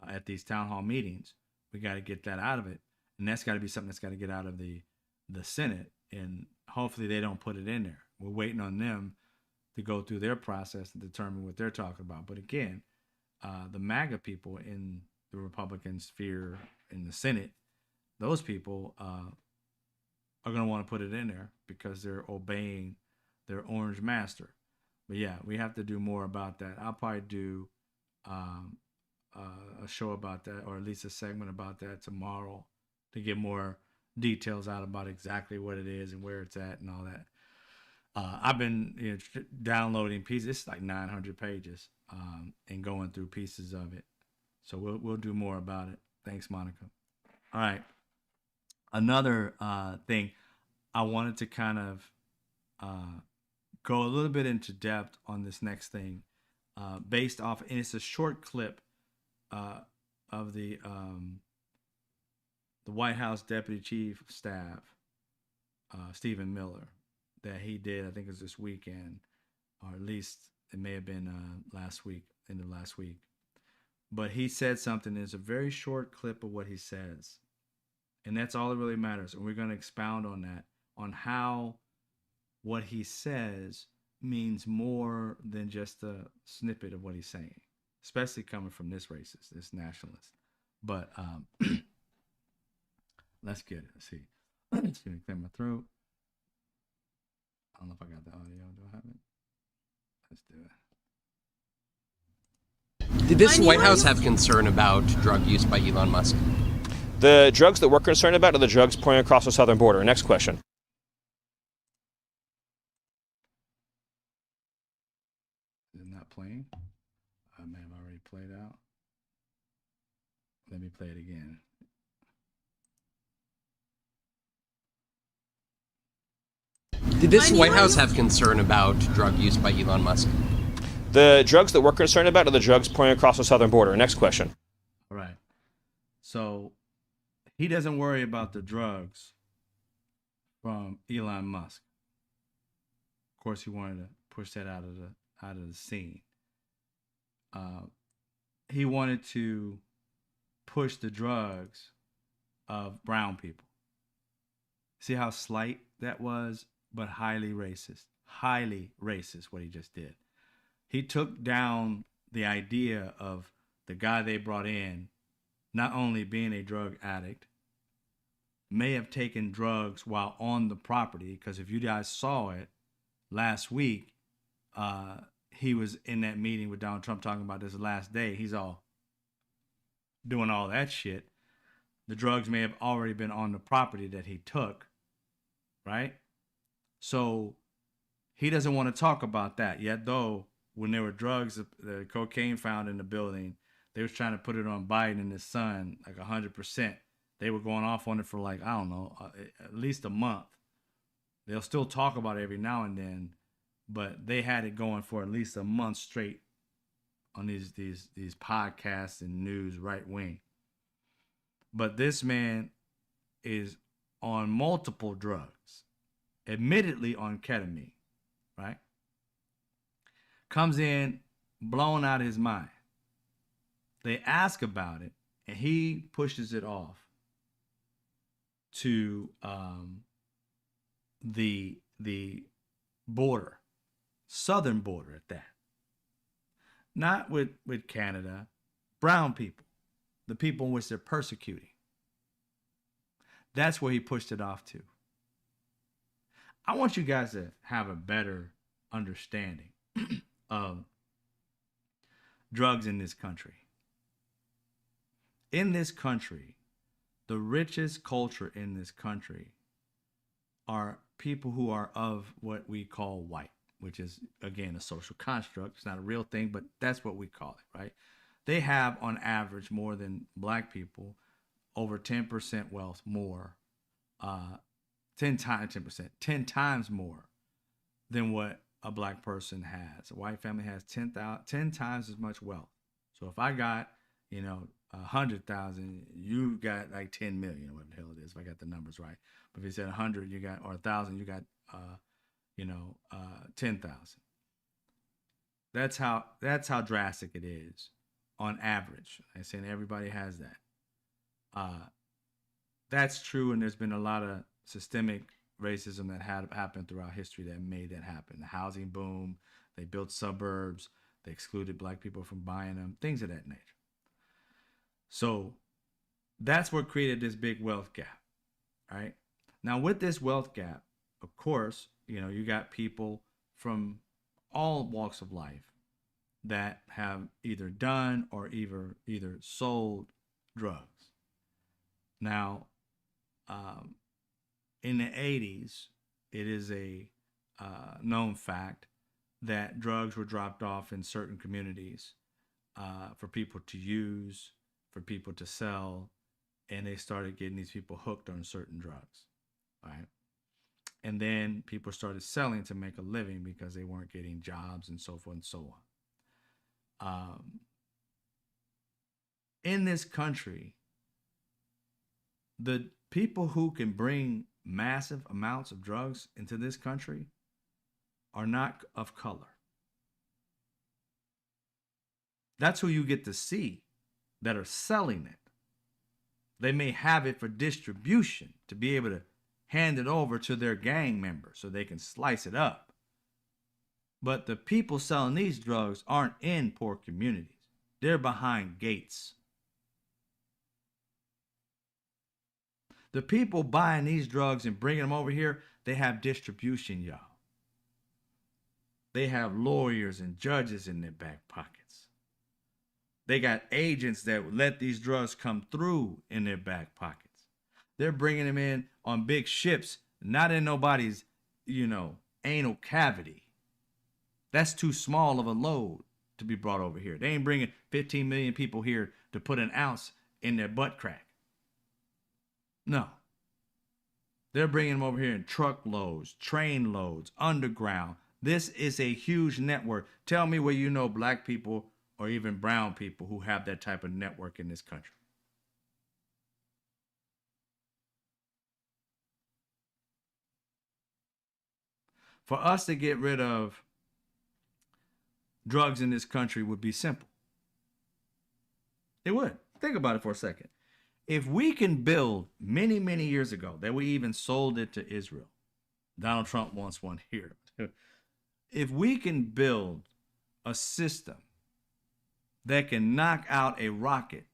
at these town hall meetings, we got to get that out of it, and that's got to be something that's got to get out of the Senate, and hopefully they don't put it in there. We're waiting on them to go through their process and determine what they're talking about. But again, the MAGA people in the Republican sphere in the Senate, those people are going to want to put it in there because they're obeying their orange master. But yeah, we have to do more about that. I'll probably do a show about that, or at least a segment about that tomorrow, to get more details out about exactly what it is and where it's at and all that. I've been downloading pieces. It's like 900 pages, and going through pieces of it. So we'll do more about it. Thanks, Monica. All right. Another thing, I wanted to kind of go a little bit into depth on this next thing, based off, and it's a short clip of the White House Deputy Chief of Staff, Stephen Miller, that he did. I think it was this weekend, or at least it may have been last week, end of last week. But he said something. It's a very short clip of what he says, and that's all that really matters. And we're going to expound on that, on how what he says means more than just a snippet of what he's saying, especially coming from this racist, this nationalist. But let's get it. Let's see. Just gonna clear my throat. I don't know if I got the audio. Do I have it? Let's do it. Did this White House have concern about drug use by Elon Musk? The drugs that we're concerned about are the drugs pouring across the southern border. Next question. Is it not playing? I may have already played out. Let me play it again. Did this White House have concern about drug use by Elon Musk? The drugs that we're concerned about are the drugs pouring across the southern border. Next question. All right. So he doesn't worry about the drugs from Elon Musk. Of course, he wanted to push that out of the scene. He wanted to push the drugs of brown people. See how slight that was, but highly racist. Highly racist what he just did. He took down the idea of the guy they brought in not only being a drug addict, may have taken drugs while on the property, because if you guys saw it last week, he was in that meeting with Donald Trump talking about this last day. He's all doing all that shit. The drugs may have already been on the property that he took, right? So he doesn't want to talk about that yet, though. When there were drugs, the cocaine found in the building, they was trying to put it on Biden and his son, like 100%. They were going off on it for like, I don't know, at least a month. They'll still talk about it every now and then, but they had it going for at least a month straight on these podcasts and news right wing. But this man is on multiple drugs, admittedly on ketamine, right? Comes in blown out of his mind. They ask about it, and he pushes it off to the border, southern border at that. Not with Canada, brown people, the people in which they're persecuting. That's where he pushed it off to. I want you guys to have a better understanding of drugs in this country. In this country, the richest culture in this country are people who are of what we call white, which is, again, a social construct. It's not a real thing, but that's what we call it, right? They have, on average, more than black people, over 10% wealth more, 10 times more than what a black person has. A white family has 10 times as much wealth. So if I got, 100,000, you got like 10 million, or what the hell it is, if I got the numbers right. But if you said 100, you got, or 1,000, you got, 10,000. That's how drastic it is on average. I'm saying everybody has that. That's true, and there's been a lot of systemic racism that had happened throughout history that made that happen. The housing boom, they built suburbs, they excluded black people from buying them, things of that nature. So that's what created this big wealth gap, right? Now with this wealth gap, of course, you got people from all walks of life that have either done or either sold drugs. Now, in the 80s, it is a known fact that drugs were dropped off in certain communities for people to use, for people to sell, and they started getting these people hooked on certain drugs, right? And then people started selling to make a living because they weren't getting jobs and so forth and so on. In this country, the people who can bring massive amounts of drugs into this country are not of color. That's who you get to see that are selling it. They may have it for distribution to be able to hand it over to their gang members so they can slice it up. But the people selling these drugs aren't in poor communities. They're behind gates. The people buying these drugs and bringing them over here, they have distribution, y'all. They have lawyers and judges in their back pockets. They got agents that let these drugs come through in their back pockets. They're bringing them in on big ships, not in nobody's, anal cavity. That's too small of a load to be brought over here. They ain't bringing 15 million people here to put an ounce in their butt crack. No. They're bringing them over here in truckloads, train loads, underground. This is a huge network. Tell me where you know black people or even brown people who have that type of network in this country. For us to get rid of drugs in this country would be simple. It would. Think about it for a second. If we can build many, many years ago that we even sold it to Israel, Donald Trump wants one here. If we can build a system that can knock out a rocket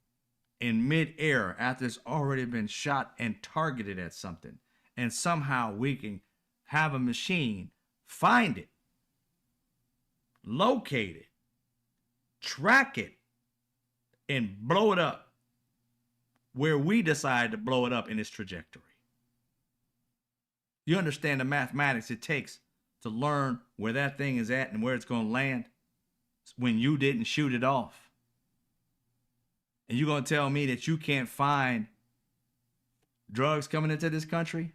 in midair after it's already been shot and targeted at something, and somehow we can have a machine find it, locate it, track it, and blow it up where we decide to blow it up in its trajectory. You understand the mathematics it takes to learn where that thing is at and where it's going to land when you didn't shoot it off. And you're going to tell me that you can't find drugs coming into this country?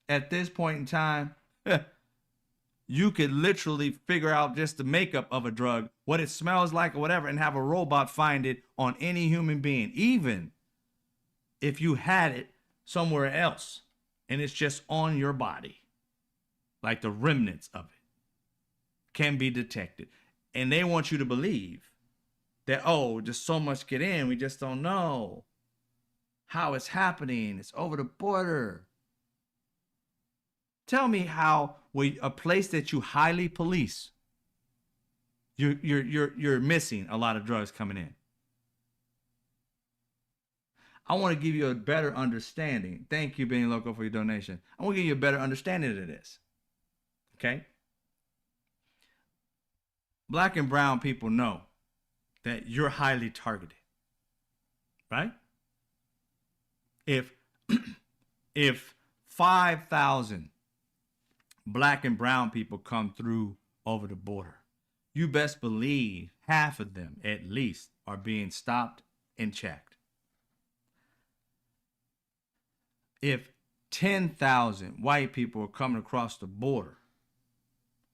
At this point in time, You could literally figure out just the makeup of a drug, what it smells like or whatever, and have a robot find it on any human being, even if you had it somewhere else and it's just on your body, like the remnants of it can be detected. And they want you to believe that, oh, just so much get in, we just don't know how it's happening. It's over the border. Tell me how a place that you highly police, you're missing a lot of drugs coming in. I want to give you a better understanding. Thank you, Being Local, for your donation. I want to give you a better understanding of this. Okay? Black and brown people know that you're highly targeted. Right? If 5,000 black and brown people come through over the border, you best believe half of them at least are being stopped and checked. If 10,000 white people are coming across the border,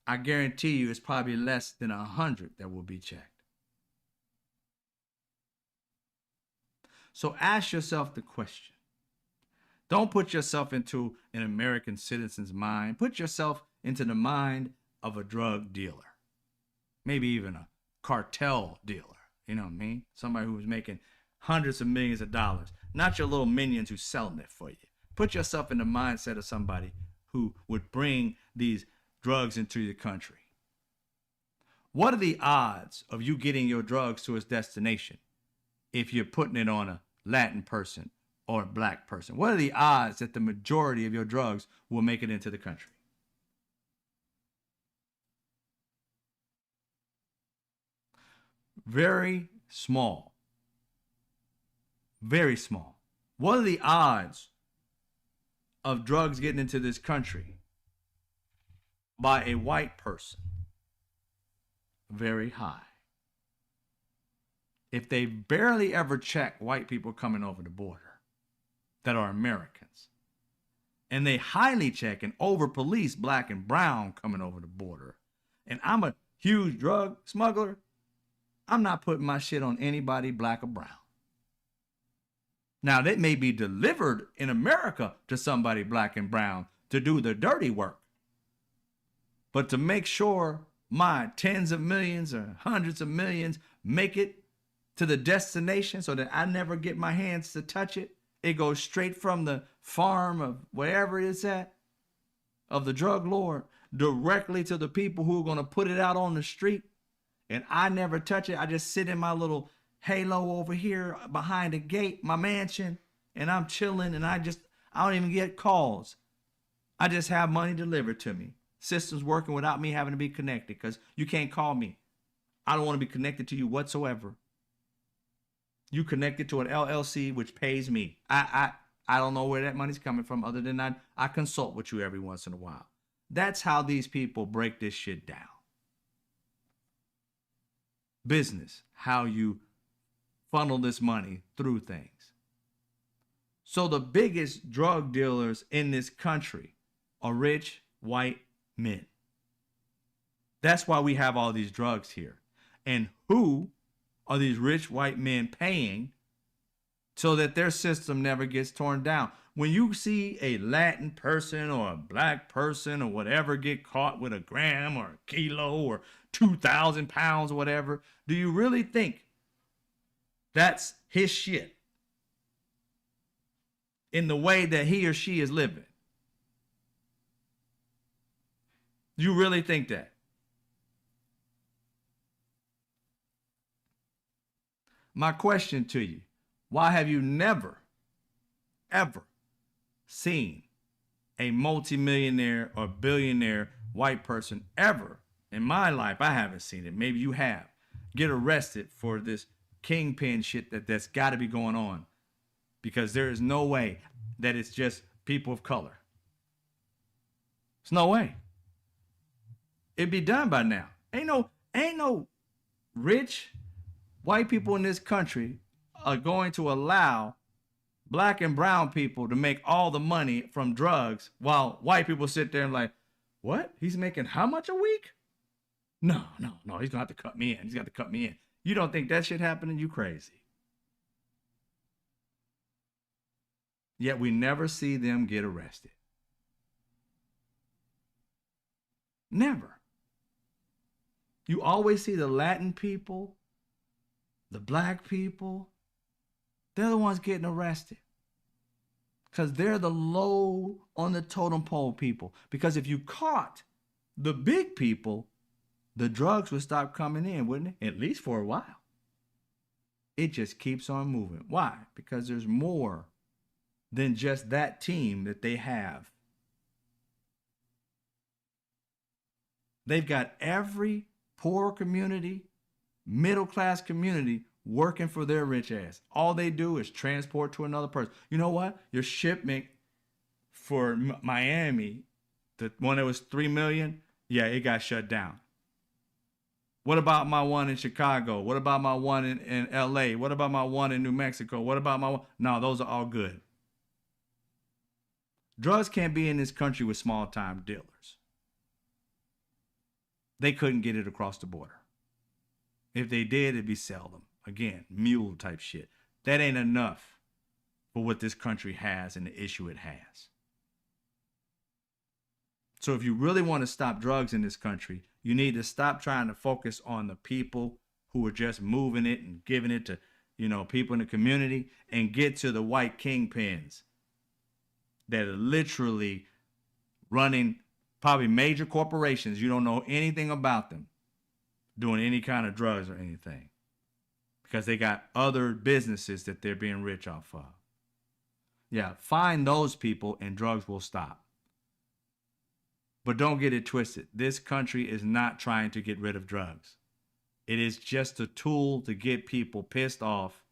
I guarantee you it's probably less than 100 that will be checked. So ask yourself the question. Don't put yourself into an American citizen's mind. Put yourself into the mind of a drug dealer. Maybe even a cartel dealer. You know what I mean? Somebody who's making hundreds of millions of dollars. Not your little minions who's selling it for you. Put yourself in the mindset of somebody who would bring these drugs into your country. What are the odds of you getting your drugs to its destination if you're putting it on a Latin person or a black person? What are the odds that the majority of your drugs will make it into the country? Very small. Very small. What are the odds of drugs getting into this country by a white person? Very high. If they barely ever check white people coming over the border that are Americans, and they highly check and over police black and brown coming over the border, and I'm a huge drug smuggler, I'm not putting my shit on anybody black or brown. Now, that may be delivered in America to somebody black and brown to do the dirty work. But to make sure my tens of millions or hundreds of millions make it to the destination so that I never get my hands to touch it, it goes straight from the farm of wherever it is at, of the drug lord, directly to the people who are going to put it out on the street. And I never touch it. I just sit in my little halo over here behind the gate, my mansion, and I'm chilling, and I don't even get calls. I just have money delivered to me. Systems working without me having to be connected, because you can't call me. I don't want to be connected to you whatsoever. You connected to an LLC which pays me. I don't know where that money's coming from, other than I consult with you every once in a while. That's how these people break this shit down. Business, how you funnel this money through things. So the biggest drug dealers in this country are rich white men. That's why we have all these drugs here. And who are these rich white men paying so that their system never gets torn down? When you see a Latin person or a black person or whatever get caught with a gram or a kilo or 2,000 pounds or whatever, do you really think that's his shit in the way that he or she is living? You really think that? My question to you, why have you never, ever seen a multimillionaire or billionaire white person ever? In my life, I haven't seen it. Maybe you have. Get arrested for this kingpin shit that's got to be going on, because there is no way that it's just people of color. There's no way. It'd be done by now. Ain't no rich white people in this country are going to allow black and brown people to make all the money from drugs while white people sit there and like, What? He's making how much a week? No. He's gonna have to cut me in. He's got to cut me in. You don't think that shit happening? You crazy. Yet we never see them get arrested. Never. You always see the Latin people, the black people. They're the ones getting arrested. Because they're the low on the totem pole people. Because if you caught the big people, the drugs would stop coming in, wouldn't it? At least for a while. It just keeps on moving. Why? Because there's more than just that team that they have. They've got every poor community, middle class community working for their rich ass. All they do is transport to another person. You know what? Your shipment for Miami, the one that was 3 million, yeah, it got shut down. What about my one in Chicago? What about my one in LA? What about my one in New Mexico? What about my one? No, those are all good. Drugs can't be in this country with small time dealers. They couldn't get it across the border. If they did, it'd be seldom. Again, mule type shit. That ain't enough for what this country has and the issue it has. So if you really want to stop drugs in this country, you need to stop trying to focus on the people who are just moving it and giving it to, people in the community, and get to the white kingpins that are literally running probably major corporations. You don't know anything about them doing any kind of drugs or anything because they got other businesses that they're being rich off of. Yeah, find those people and drugs will stop. But don't get it twisted. This country is not trying to get rid of drugs. It is just a tool to get people pissed off,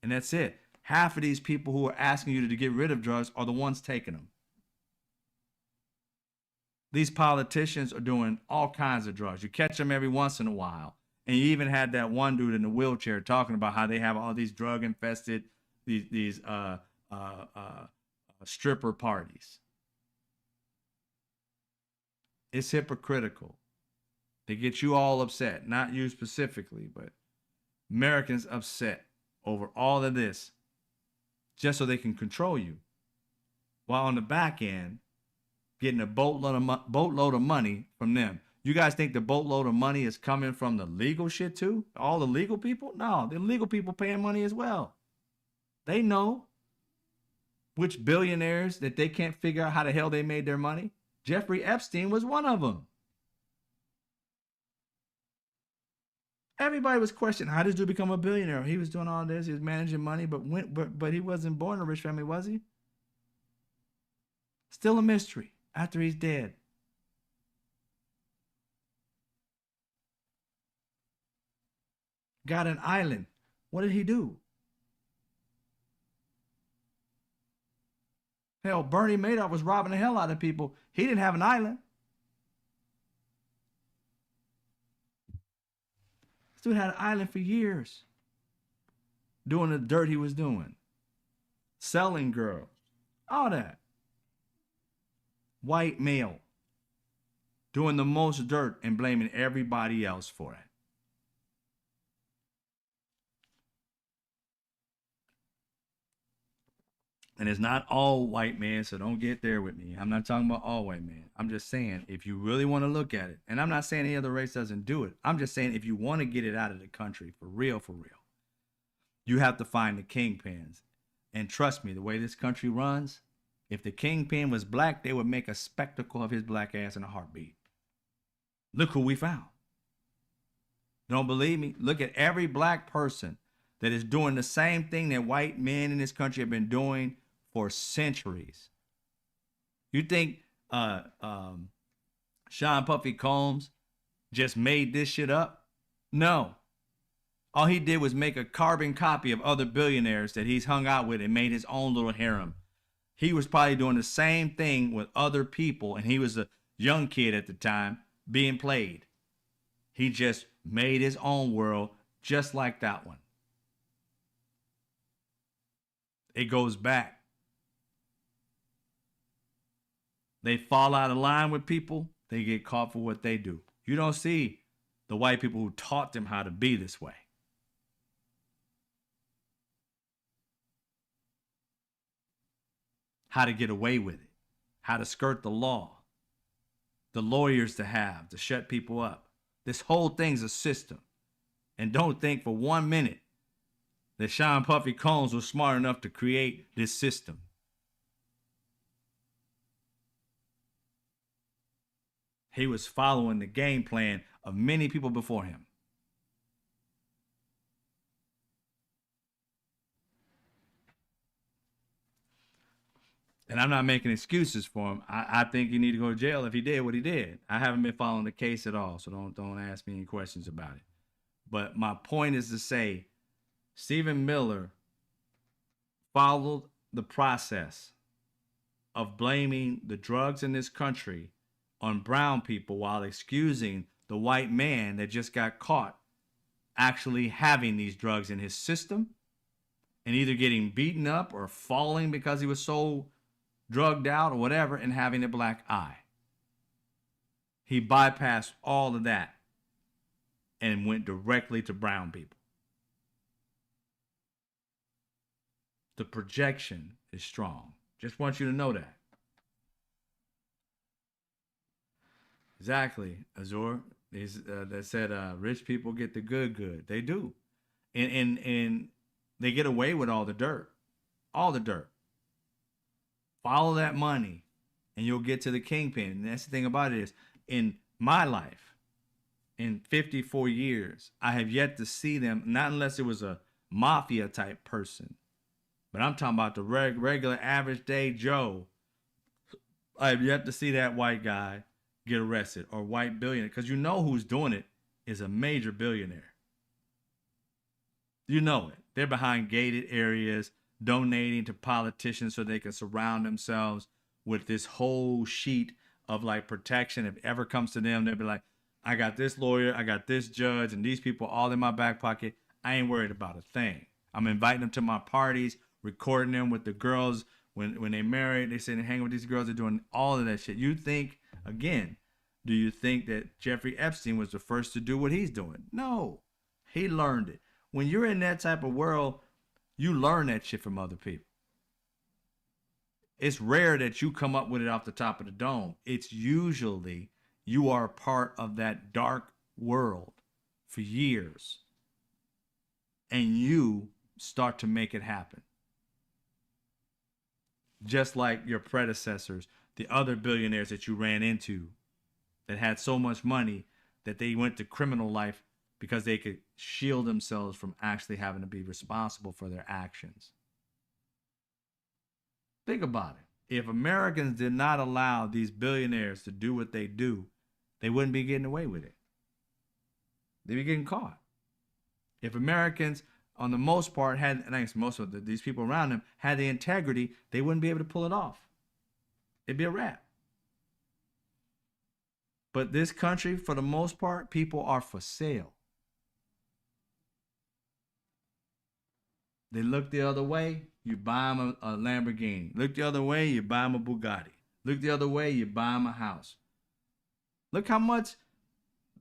and that's it. Half of these people who are asking you to get rid of drugs are the ones taking them. These politicians are doing all kinds of drugs. You catch them every once in a while. And you even had that one dude in the wheelchair talking about how they have all these drug infested, these stripper parties. It's hypocritical. They get you all upset, not you specifically, but Americans upset over all of this just so they can control you. While on the back end, getting a boatload of money from them. You guys think the boatload of money is coming from the legal shit too? All the legal people? No, the legal people paying money as well. They know which billionaires that they can't figure out how the hell they made their money. Jeffrey Epstein was one of them. Everybody was questioning, how did this dude become a billionaire? He was doing all this, he was managing money, but he wasn't born in a rich family, was he? Still a mystery after he's dead. Got an island. What did he do? Hell, Bernie Madoff was robbing the hell out of people. He didn't have an island. This dude had an island for years. Doing the dirt he was doing. Selling girls. All that. White male. Doing the most dirt and blaming everybody else for it. And it's not all white men, so don't get there with me. I'm not talking about all white men. I'm just saying, if you really want to look at it, and I'm not saying any other race doesn't do it. I'm just saying, if you want to get it out of the country, for real, you have to find the kingpins. And trust me, the way this country runs, if the kingpin was black, they would make a spectacle of his black ass in a heartbeat. Look who we found. Don't believe me? Look at every black person that is doing the same thing that white men in this country have been doing for centuries. You think Sean Puffy Combs just made this shit up? No. All he did was make a carbon copy of other billionaires that he's hung out with and made his own little harem. He was probably doing the same thing with other people, and he was a young kid at the time being played. He just made his own world just like that one. It goes back. They fall out of line with people. they get caught for what they do. You don't see the white people who taught them how to be this way. How to get away with it, how to skirt the law, the lawyers to shut people up. This whole thing's a system. And don't think for 1 minute that Sean Puffy Combs was smart enough to create this system. He was following the game plan of many people before him. And I'm not making excuses for him. I think he need to go to jail if he did what he did. I haven't been following the case at all, so don't ask me any questions about it. But my point is to say, Stephen Miller followed the process of blaming the drugs in this country on brown people while excusing the white man that just got caught actually having these drugs in his system and either getting beaten up or falling because he was so drugged out or whatever and having a black eye. He bypassed all of that and went directly to brown people. The projection is strong. Just want you to know that. Exactly, Azor. That said, rich people get the good. They do. And they get away with all the dirt. All the dirt. Follow that money and you'll get to the kingpin. And that's the thing about it is, in my life, in 54 years, I have yet to see them, not unless it was a mafia type person, but I'm talking about the regular average day Joe. I have yet to see that white guy get arrested or white billionaire, because you know who's doing it is a major billionaire. You know it. They're behind gated areas, donating to politicians so they can surround themselves with this whole sheet of like protection. If it ever comes to them, they'll be like, I got this lawyer, I got this judge, and these people all in my back pocket. I ain't worried about a thing. I'm inviting them to my parties, recording them with the girls when they married. They sit and hang with these girls. They're doing all of that shit. You think, again, do you think that Jeffrey Epstein was the first to do what he's doing? No, he learned it. When you're in that type of world, you learn that shit from other people. It's rare that you come up with it off the top of the dome. It's usually you are a part of that dark world for years and you start to make it happen. Just like your predecessors, the other billionaires that you ran into that had so much money that they went to criminal life because they could shield themselves from actually having to be responsible for their actions. Think about it. If Americans did not allow these billionaires to do what they do, they wouldn't be getting away with it. They'd be getting caught. If Americans, on the most part, had, and I guess most of these people around them, had the integrity, they wouldn't be able to pull it off. It'd be a wrap. But this country, for the most part, people are for sale. They look the other way, you buy them a Lamborghini. Look the other way, you buy them a Bugatti. Look the other way, you buy them a house. Look how much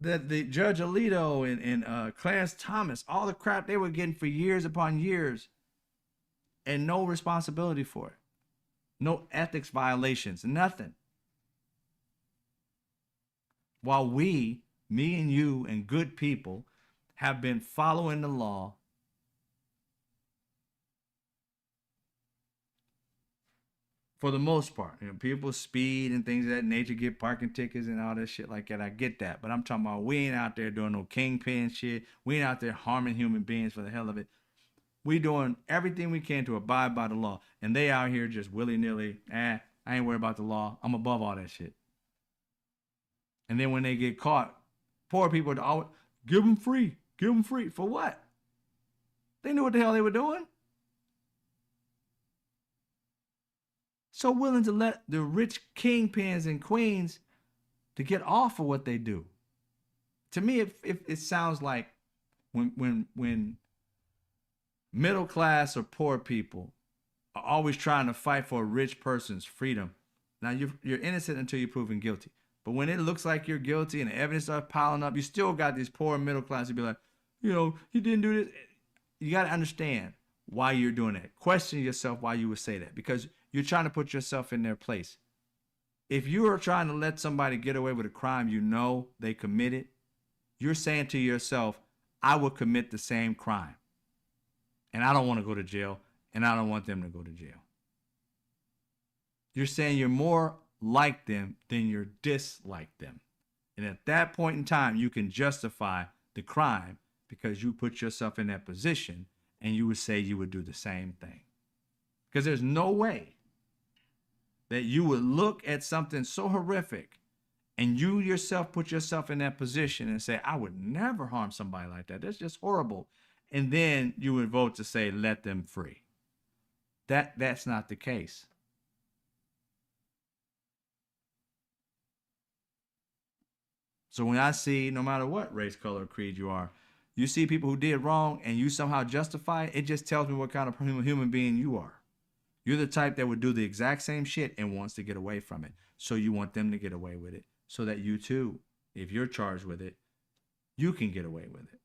that the Judge Alito and Clarence Thomas, all the crap they were getting for years upon years, and no responsibility for it. No ethics violations, nothing. While we, me and you and good people, have been following the law, for the most part. You know, people speed and things of that nature, get parking tickets and all that shit like that. I get that. But I'm talking about we ain't out there doing no kingpin shit. We ain't out there harming human beings for the hell of it. We doing everything we can to abide by the law. And they out here just willy-nilly, I ain't worried about the law. I'm above all that shit. And then when they get caught, poor people always give them free. Give them free. For what? They knew what the hell they were doing. So willing to let the rich kingpins and queens to get off of what they do. To me, it sounds like when middle class or poor people are always trying to fight for a rich person's freedom. Now you're innocent until you're proven guilty. But when it looks like you're guilty and the evidence starts piling up, you still got this poor middle class to be like, he didn't do this. You got to understand why you're doing that. Question yourself why you would say that, because you're trying to put yourself in their place. If you are trying to let somebody get away with a crime they committed, you're saying to yourself, I will commit the same crime. And I don't want to go to jail, and I don't want them to go to jail. You're saying you're more like them than you're dislike them. And at that point in time, you can justify the crime because you put yourself in that position, and you would say you would do the same thing. Because there's no way that you would look at something so horrific and you yourself put yourself in that position and say, I would never harm somebody like that. That's just horrible. And then you would vote to say, let them free. That's not the case. So when I see, no matter what race, color, or creed you are, you see people who did wrong and you somehow justify it, it just tells me what kind of human being you are. You're the type that would do the exact same shit and wants to get away from it. So you want them to get away with it so that you too, if you're charged with it, you can get away with it.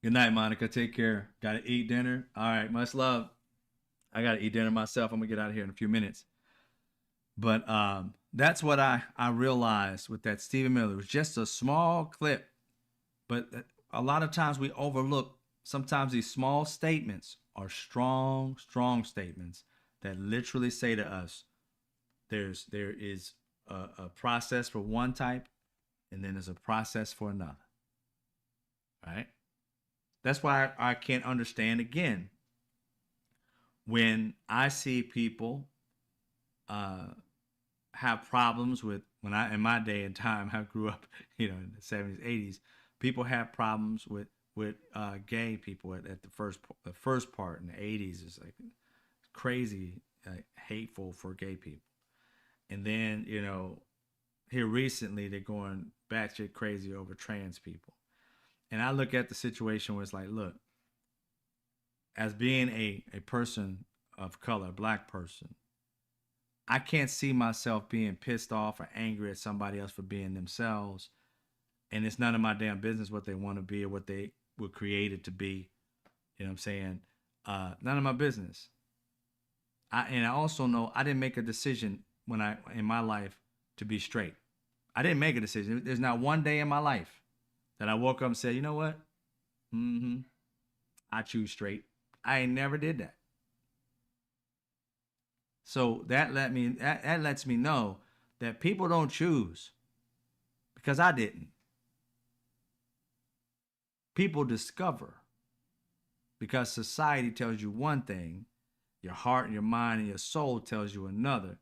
Good night, Monica. Take care. Got to eat dinner. All right. Much love. I got to eat dinner myself. I'm going to get out of here in a few minutes. But that's what I realized with that Stephen Miller. It was just a small clip. But a lot of times we overlook, sometimes these small statements are strong, strong statements that literally say to us, there is a process for one type, and then there's a process for another. Right? That's why I can't understand, again, when I see people have problems with, in my day and time, I grew up, in the 70s, 80s, people have problems with gay people at the first part in the 80s is like crazy, hateful for gay people. And then, here recently they're going batshit crazy over trans people. And I look at the situation where it's like, look, as being a person of color, a black person, I can't see myself being pissed off or angry at somebody else for being themselves. And it's none of my damn business what they want to be or what they were created to be. You know what I'm saying? None of my business. I also know I didn't make a decision in my life to be straight. I didn't make a decision. There's not one day in my life that I woke up and said, you know what? I choose straight. I never did that. So that lets me know that people don't choose because I didn't. People discover because society tells you one thing, your heart and your mind and your soul tells you another.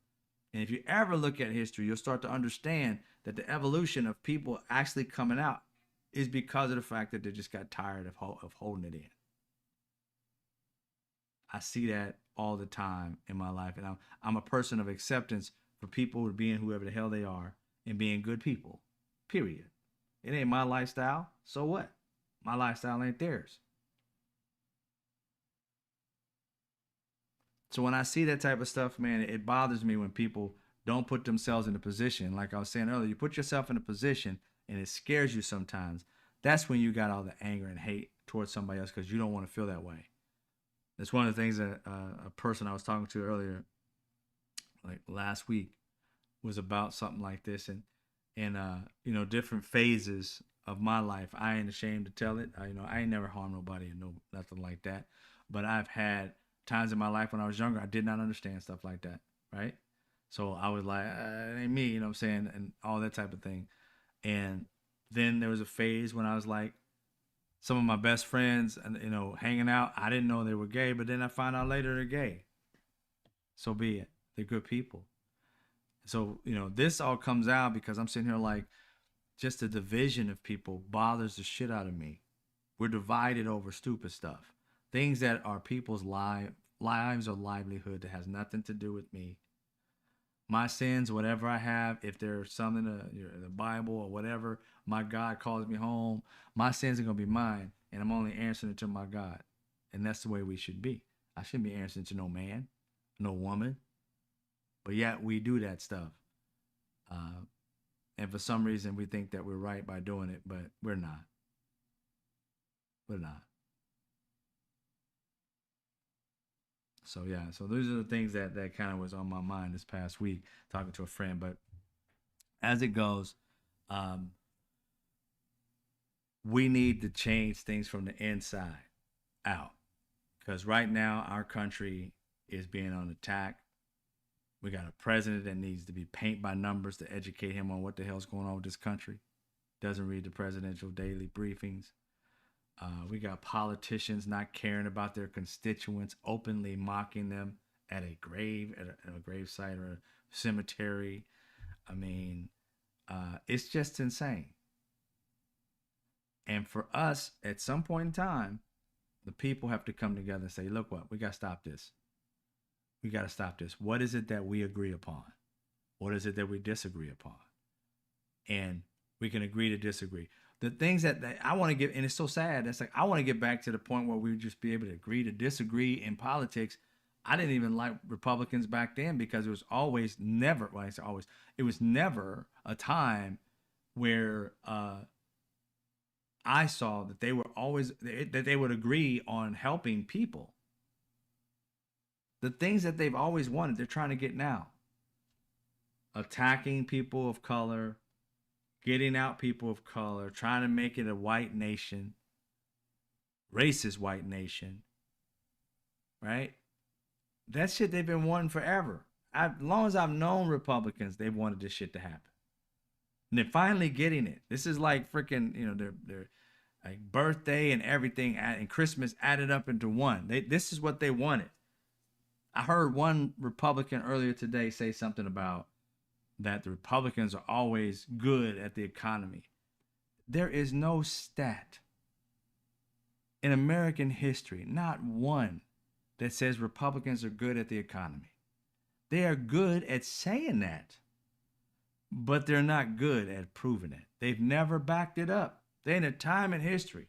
And if you ever look at history, you'll start to understand that the evolution of people actually coming out is because of the fact that they just got tired of holding it in. I see that all the time in my life. And I'm a person of acceptance for people being whoever the hell they are and being good people, period. It ain't my lifestyle, so what? My lifestyle ain't theirs. So when I see that type of stuff, man, it bothers me when people don't put themselves in a position. Like I was saying earlier, you put yourself in a position and it scares you sometimes. That's when you got all the anger and hate towards somebody else because you don't want to feel that way. That's one of the things that a person I was talking to earlier, like last week, was about something like this. And different phases of my life. I ain't ashamed to tell it. I ain't never harmed nobody and nothing like that. But I've had times in my life when I was younger, I did not understand stuff like that, right? So I was like, it ain't me, you know what I'm saying? And all that type of thing. And then there was a phase when I was like, some of my best friends, and hanging out, I didn't know they were gay, but then I found out later they're gay. So be it. They're good people. So, this all comes out because I'm sitting here like, just the division of people bothers the shit out of me. We're divided over stupid stuff. Things that are people's lives or livelihood that has nothing to do with me. My sins, whatever I have, if there's something in the Bible or whatever, my God calls me home, my sins are going to be mine, and I'm only answering to my God. And that's the way we should be. I shouldn't be answering to no man. no woman. But yet we do that stuff. And for some reason we think that we're right by doing it, but we're not. We're not. So yeah, so those are the things that kind of was on my mind this past week, talking to a friend. But as it goes, we need to change things from the inside out, because right now our country is being on attack. We got a president that needs to be paint by numbers to educate him on what the hell's going on with this country. Doesn't read the presidential daily briefings. We got politicians not caring about their constituents, openly mocking them at a grave, at a grave site or a cemetery. I mean, it's just insane. And for us, at some point in time, the people have to come together and say, look, we got to stop this. We got to stop this. What is it that we agree upon? What is it that we disagree upon? And we can agree to disagree. The things that I want to get, and it's so sad, that's like, I want to get back to the point where we would just be able to agree to disagree in politics. I didn't even like Republicans back then, because it was always never, well, I say always, it was never a time where I saw that they were always, that they would agree on helping people. The things that they've always wanted, they're trying to get now. Attacking people of color, getting out people of color, trying to make it a white nation, racist white nation, right? That shit they've been wanting forever. As long as I've known Republicans, they've wanted this shit to happen. And they're finally getting it. This is like freaking, their like birthday and everything and Christmas added up into one. This is what they wanted. I heard one Republican earlier today say something about that the Republicans are always good at the economy. There is no stat in American history, not one, that says Republicans are good at the economy. They are good at saying that, but they're not good at proving it. They've never backed it up. There ain't a time in history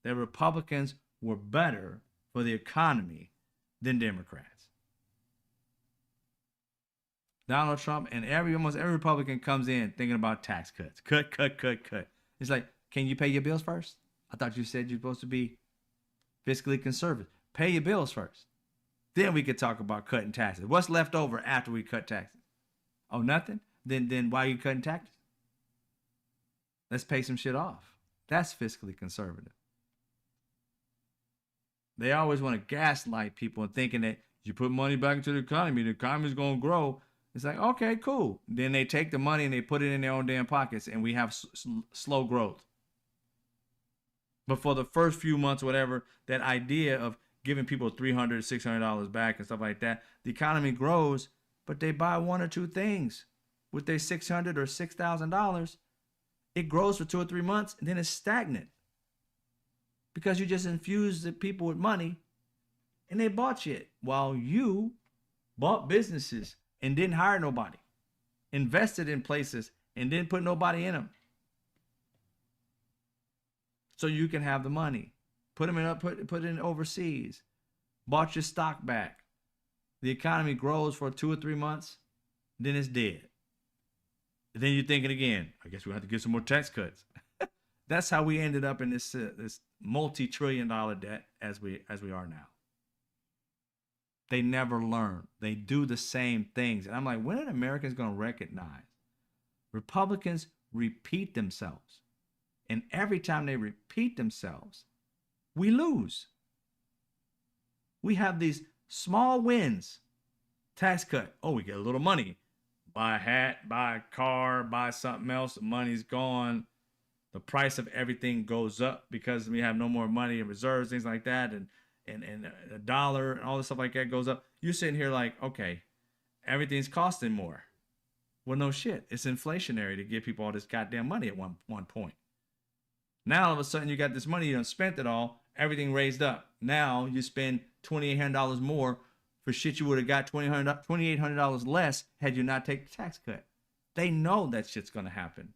that Republicans were better for the economy than Democrats. Donald Trump and almost every Republican comes in thinking about tax cuts. Cut. It's like, can you pay your bills first? I thought you said you're supposed to be fiscally conservative. Pay your bills first. Then we could talk about cutting taxes. What's left over after we cut taxes? Oh, nothing? Then why are you cutting taxes? Let's pay some shit off. That's fiscally conservative. They always want to gaslight people and thinking that you put money back into the economy's going to grow. It's like, okay, cool. Then they take the money and they put it in their own damn pockets, and we have slow growth. But for the first few months, whatever, that idea of giving people $300, $600 back and stuff like that, the economy grows, but they buy one or two things with their $600 or $6,000. It grows for 2 or 3 months, and then it's stagnant because you just infused the people with money, and they bought shit while you bought businesses and didn't hire nobody, invested in places and didn't put nobody in them, so you can have the money, put them in up, put it in overseas, bought your stock back. The economy grows for 2 or 3 months, then it's dead. Then you're thinking again, I guess we have to get some more tax cuts. That's how we ended up in this multi-trillion-dollar debt as we are now. They never learn. They do the same things. And I'm like, when are Americans going to recognize? Republicans repeat themselves. And every time they repeat themselves, we lose. We have these small wins. Tax cut. Oh, we get a little money. Buy a hat, buy a car, buy something else. The money's gone. The price of everything goes up because we have no more money in reserves, things like that. And a dollar and all this stuff like that goes up. You're sitting here like, okay, everything's costing more. Well, no shit. It's inflationary to give people all this goddamn money at one point. Now, all of a sudden, you got this money, you done spent it all, everything raised up. Now, you spend $2,800 more for shit you would have got $2,800 less had you not taken the tax cut. They know that shit's going to happen.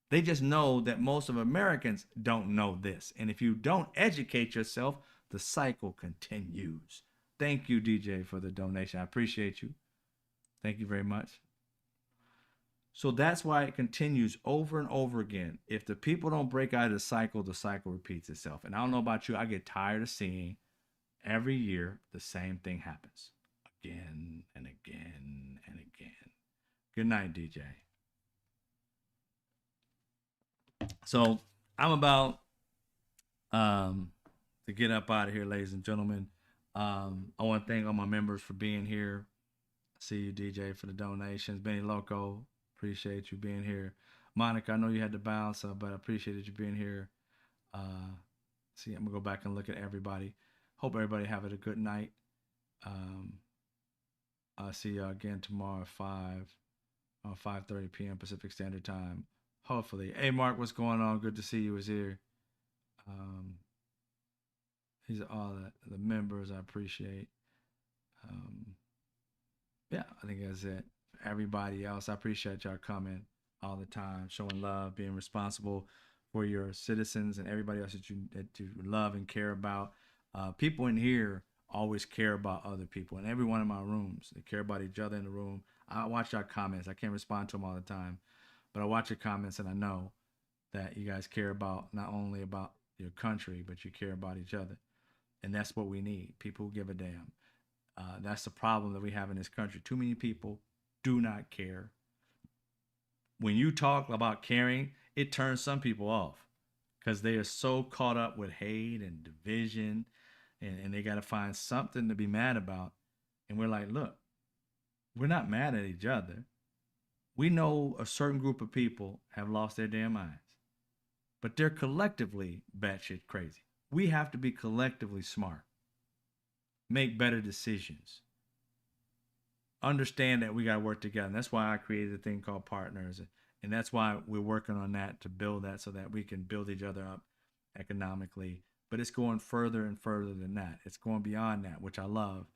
They just know that most of Americans don't know this. And if you don't educate yourself, the cycle continues. Thank you, DJ, for the donation. I appreciate you. Thank you very much. So that's why it continues over and over again. If the people don't break out of the cycle repeats itself. And I don't know about you, I get tired of seeing every year the same thing happens again and again and again. Good night, DJ. So I'm about to get up out of here, ladies and gentlemen. I want to thank all my members for being here. See you, DJ, for the donations. Benny Loco, appreciate you being here. Monica, I know you had to bounce, but I appreciated you being here. See, I'm gonna go back and look at everybody. Hope everybody have a good night. I'll see you again tomorrow at 5:30 p.m. Pacific Standard Time. Hopefully. Hey, Mark, what's going on? Good to see you was here. These are all the members I appreciate. Yeah, I think that's it. For everybody else, I appreciate y'all coming all the time, showing love, being responsible for your citizens and everybody else that you love and care about. People in here always care about other people. In every one of my rooms, they care about each other in the room. I watch our comments. I can't respond to them all the time, but I watch your comments and I know that you guys care about not only about your country, but you care about each other. And that's what we need. People who give a damn. That's the problem that we have in this country. Too many people do not care. When you talk about caring, it turns some people off because they are so caught up with hate and division, and they got to find something to be mad about. And we're like, look, we're not mad at each other. We know a certain group of people have lost their damn minds, but they're collectively batshit crazy. We have to be collectively smart, make better decisions, understand that we got to work together. And that's why I created a thing called Partners. And that's why we're working on that, to build that so that we can build each other up economically. But it's going further and further than that. It's going beyond that, which I love,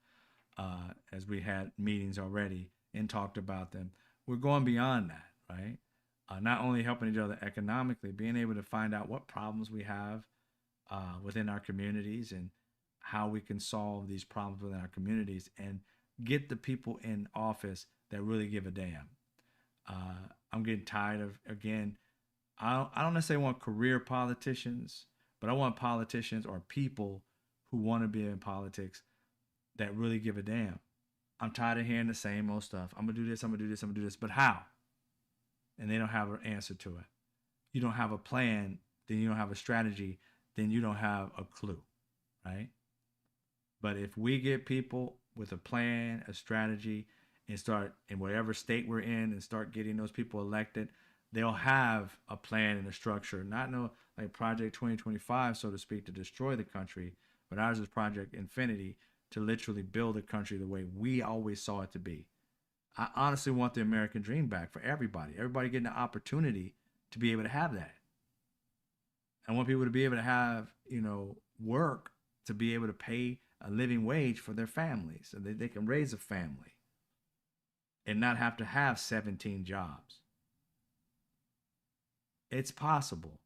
as we had meetings already and talked about them. We're going beyond that, right? Not only helping each other economically, being able to find out what problems we have within our communities and how we can solve these problems within our communities and get the people in office that really give a damn. I'm getting tired of, again, I don't necessarily want career politicians, but I want politicians or people who want to be in politics that really give a damn. I'm tired of hearing the same old stuff. I'm going to do this, I'm going to do this, I'm going to do this, but how? And they don't have an answer to it. You don't have a plan, then you don't have a strategy, then you don't have a clue, right? But if we get people with a plan, a strategy, and start in whatever state we're in and start getting those people elected, they'll have a plan and a structure. Not no like Project 2025, so to speak, to destroy the country, but ours is Project Infinity, to literally build a country the way we always saw it to be. I honestly want the American dream back for everybody. Everybody getting the opportunity to be able to have that. I want people to be able to have, work, to be able to pay a living wage for their families so that they can raise a family and not have to have 17 jobs. It's possible.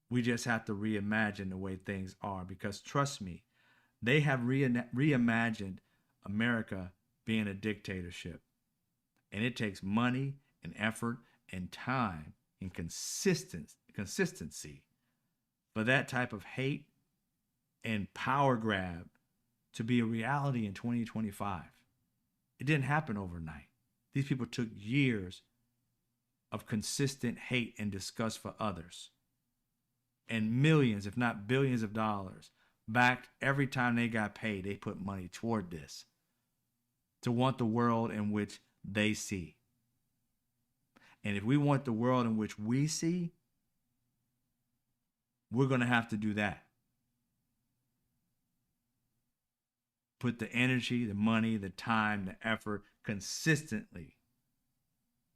We just have to reimagine the way things are, because trust me, they have reimagined America being a dictatorship. And it takes money and effort and time and consistency for that type of hate and power grab to be a reality in 2025. It didn't happen overnight. These people took years of consistent hate and disgust for others, and millions, if not billions of dollars back every time they got paid. They put money toward this to want the world in which they see. And if we want the world in which we see, we're going to have to do that. Put the energy, the money, the time, the effort consistently.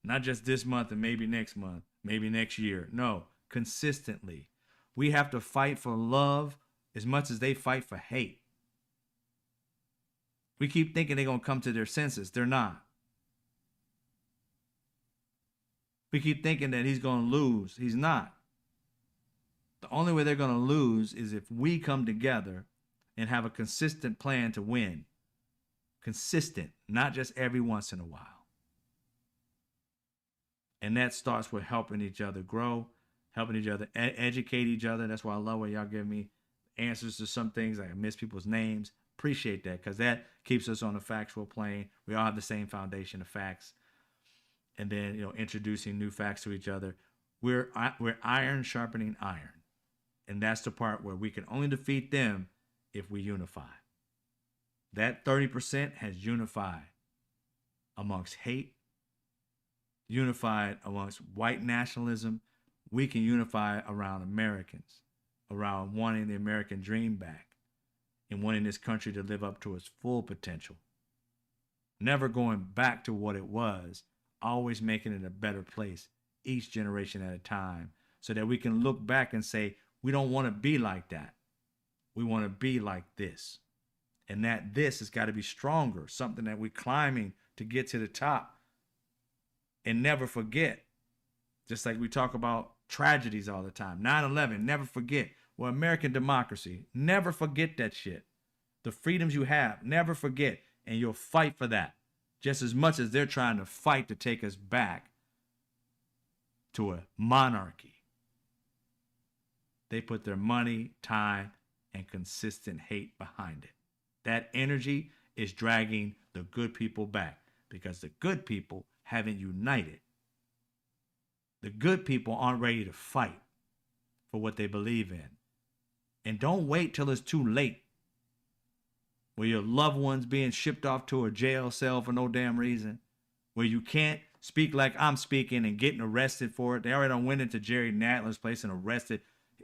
Not just this month and maybe next month, maybe next year. No, consistently. We have to fight for love as much as they fight for hate. We keep thinking they're going to come to their senses. They're not. We keep thinking that he's going to lose. He's not. The only way they're going to lose is if we come together and have a consistent plan to win. Consistent, not just every once in a while. And that starts with helping each other grow, helping each other educate each other. That's why I love when y'all give me answers to some things. Like I miss people's names. Appreciate that, because that keeps us on a factual plane. We all have the same foundation of facts. And then, introducing new facts to each other. We're iron sharpening iron. And that's the part where we can only defeat them if we unify. That 30% has unified amongst hate, unified amongst white nationalism. We can unify around Americans, around wanting the American dream back and wanting this country to live up to its full potential. Never going back to what it was, always making it a better place each generation at a time, so that we can look back and say, we don't want to be like that. We want to be like this. And that this has got to be stronger, something that we're climbing to get to the top. And never forget, just like we talk about tragedies all the time, 9/11, never forget. Well, American democracy, never forget that shit. The freedoms you have, never forget. And you'll fight for that just as much as they're trying to fight to take us back to a monarchy. They put their money, time, and consistent hate behind it. That energy is dragging the good people back because the good people haven't united. The good people aren't ready to fight for what they believe in. And don't wait till it's too late, where your loved ones being shipped off to a jail cell for no damn reason, where you can't speak like I'm speaking and getting arrested for it. They already went into Jerry Nadler's place and arrested,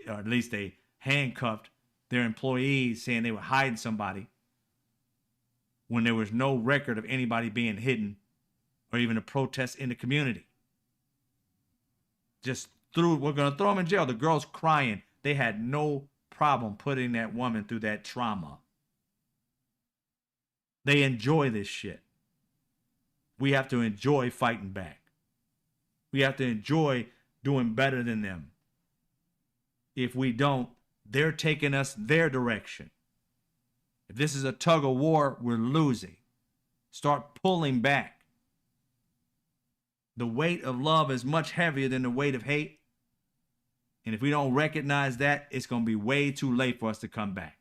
or at least they handcuffed their employees, saying they were hiding somebody when there was no record of anybody being hidden or even a protest in the community. We're going to throw them in jail. The girl's crying. They had no problem putting that woman through that trauma. They enjoy this shit. We have to enjoy fighting back. We have to enjoy doing better than them. If we don't, they're taking us their direction. If this is a tug of war, we're losing. Start pulling back. The weight of love is much heavier than the weight of hate. And if we don't recognize that, it's going to be way too late for us to come back.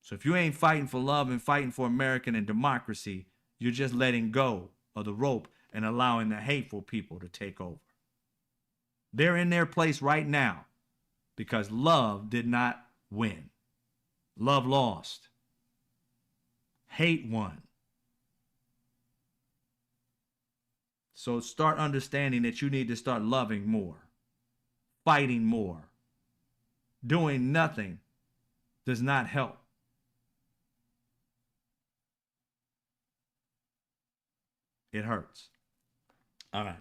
So if you ain't fighting for love and fighting for American and democracy, you're just letting go of the rope and allowing the hateful people to take over. They're in their place right now because love did not win. Love lost. Hate won. So start understanding that you need to start loving more, fighting more. Doing nothing does not help. It hurts. All right.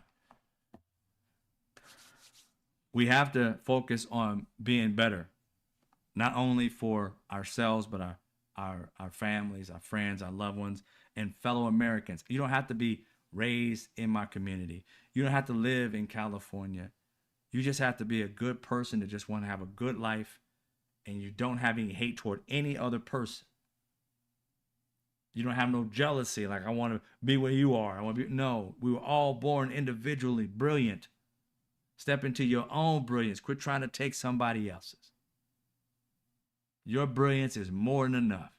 We have to focus on being better, not only for ourselves, but our families, our friends, our loved ones, and fellow Americans. You don't have to be raised in my community. You don't have to live in California. You just have to be a good person that just want to have a good life, and you don't have any hate toward any other person. You don't have no jealousy, like I want to be where you are. No, we were all born individually brilliant. Step into your own brilliance. Quit trying to take somebody else's. Your brilliance is more than enough.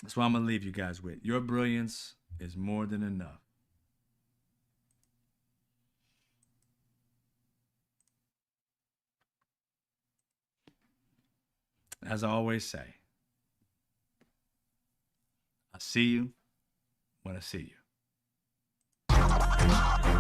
That's what I'm going to leave you guys with. Your brilliance is more than enough. As I always say, I see you when I see you.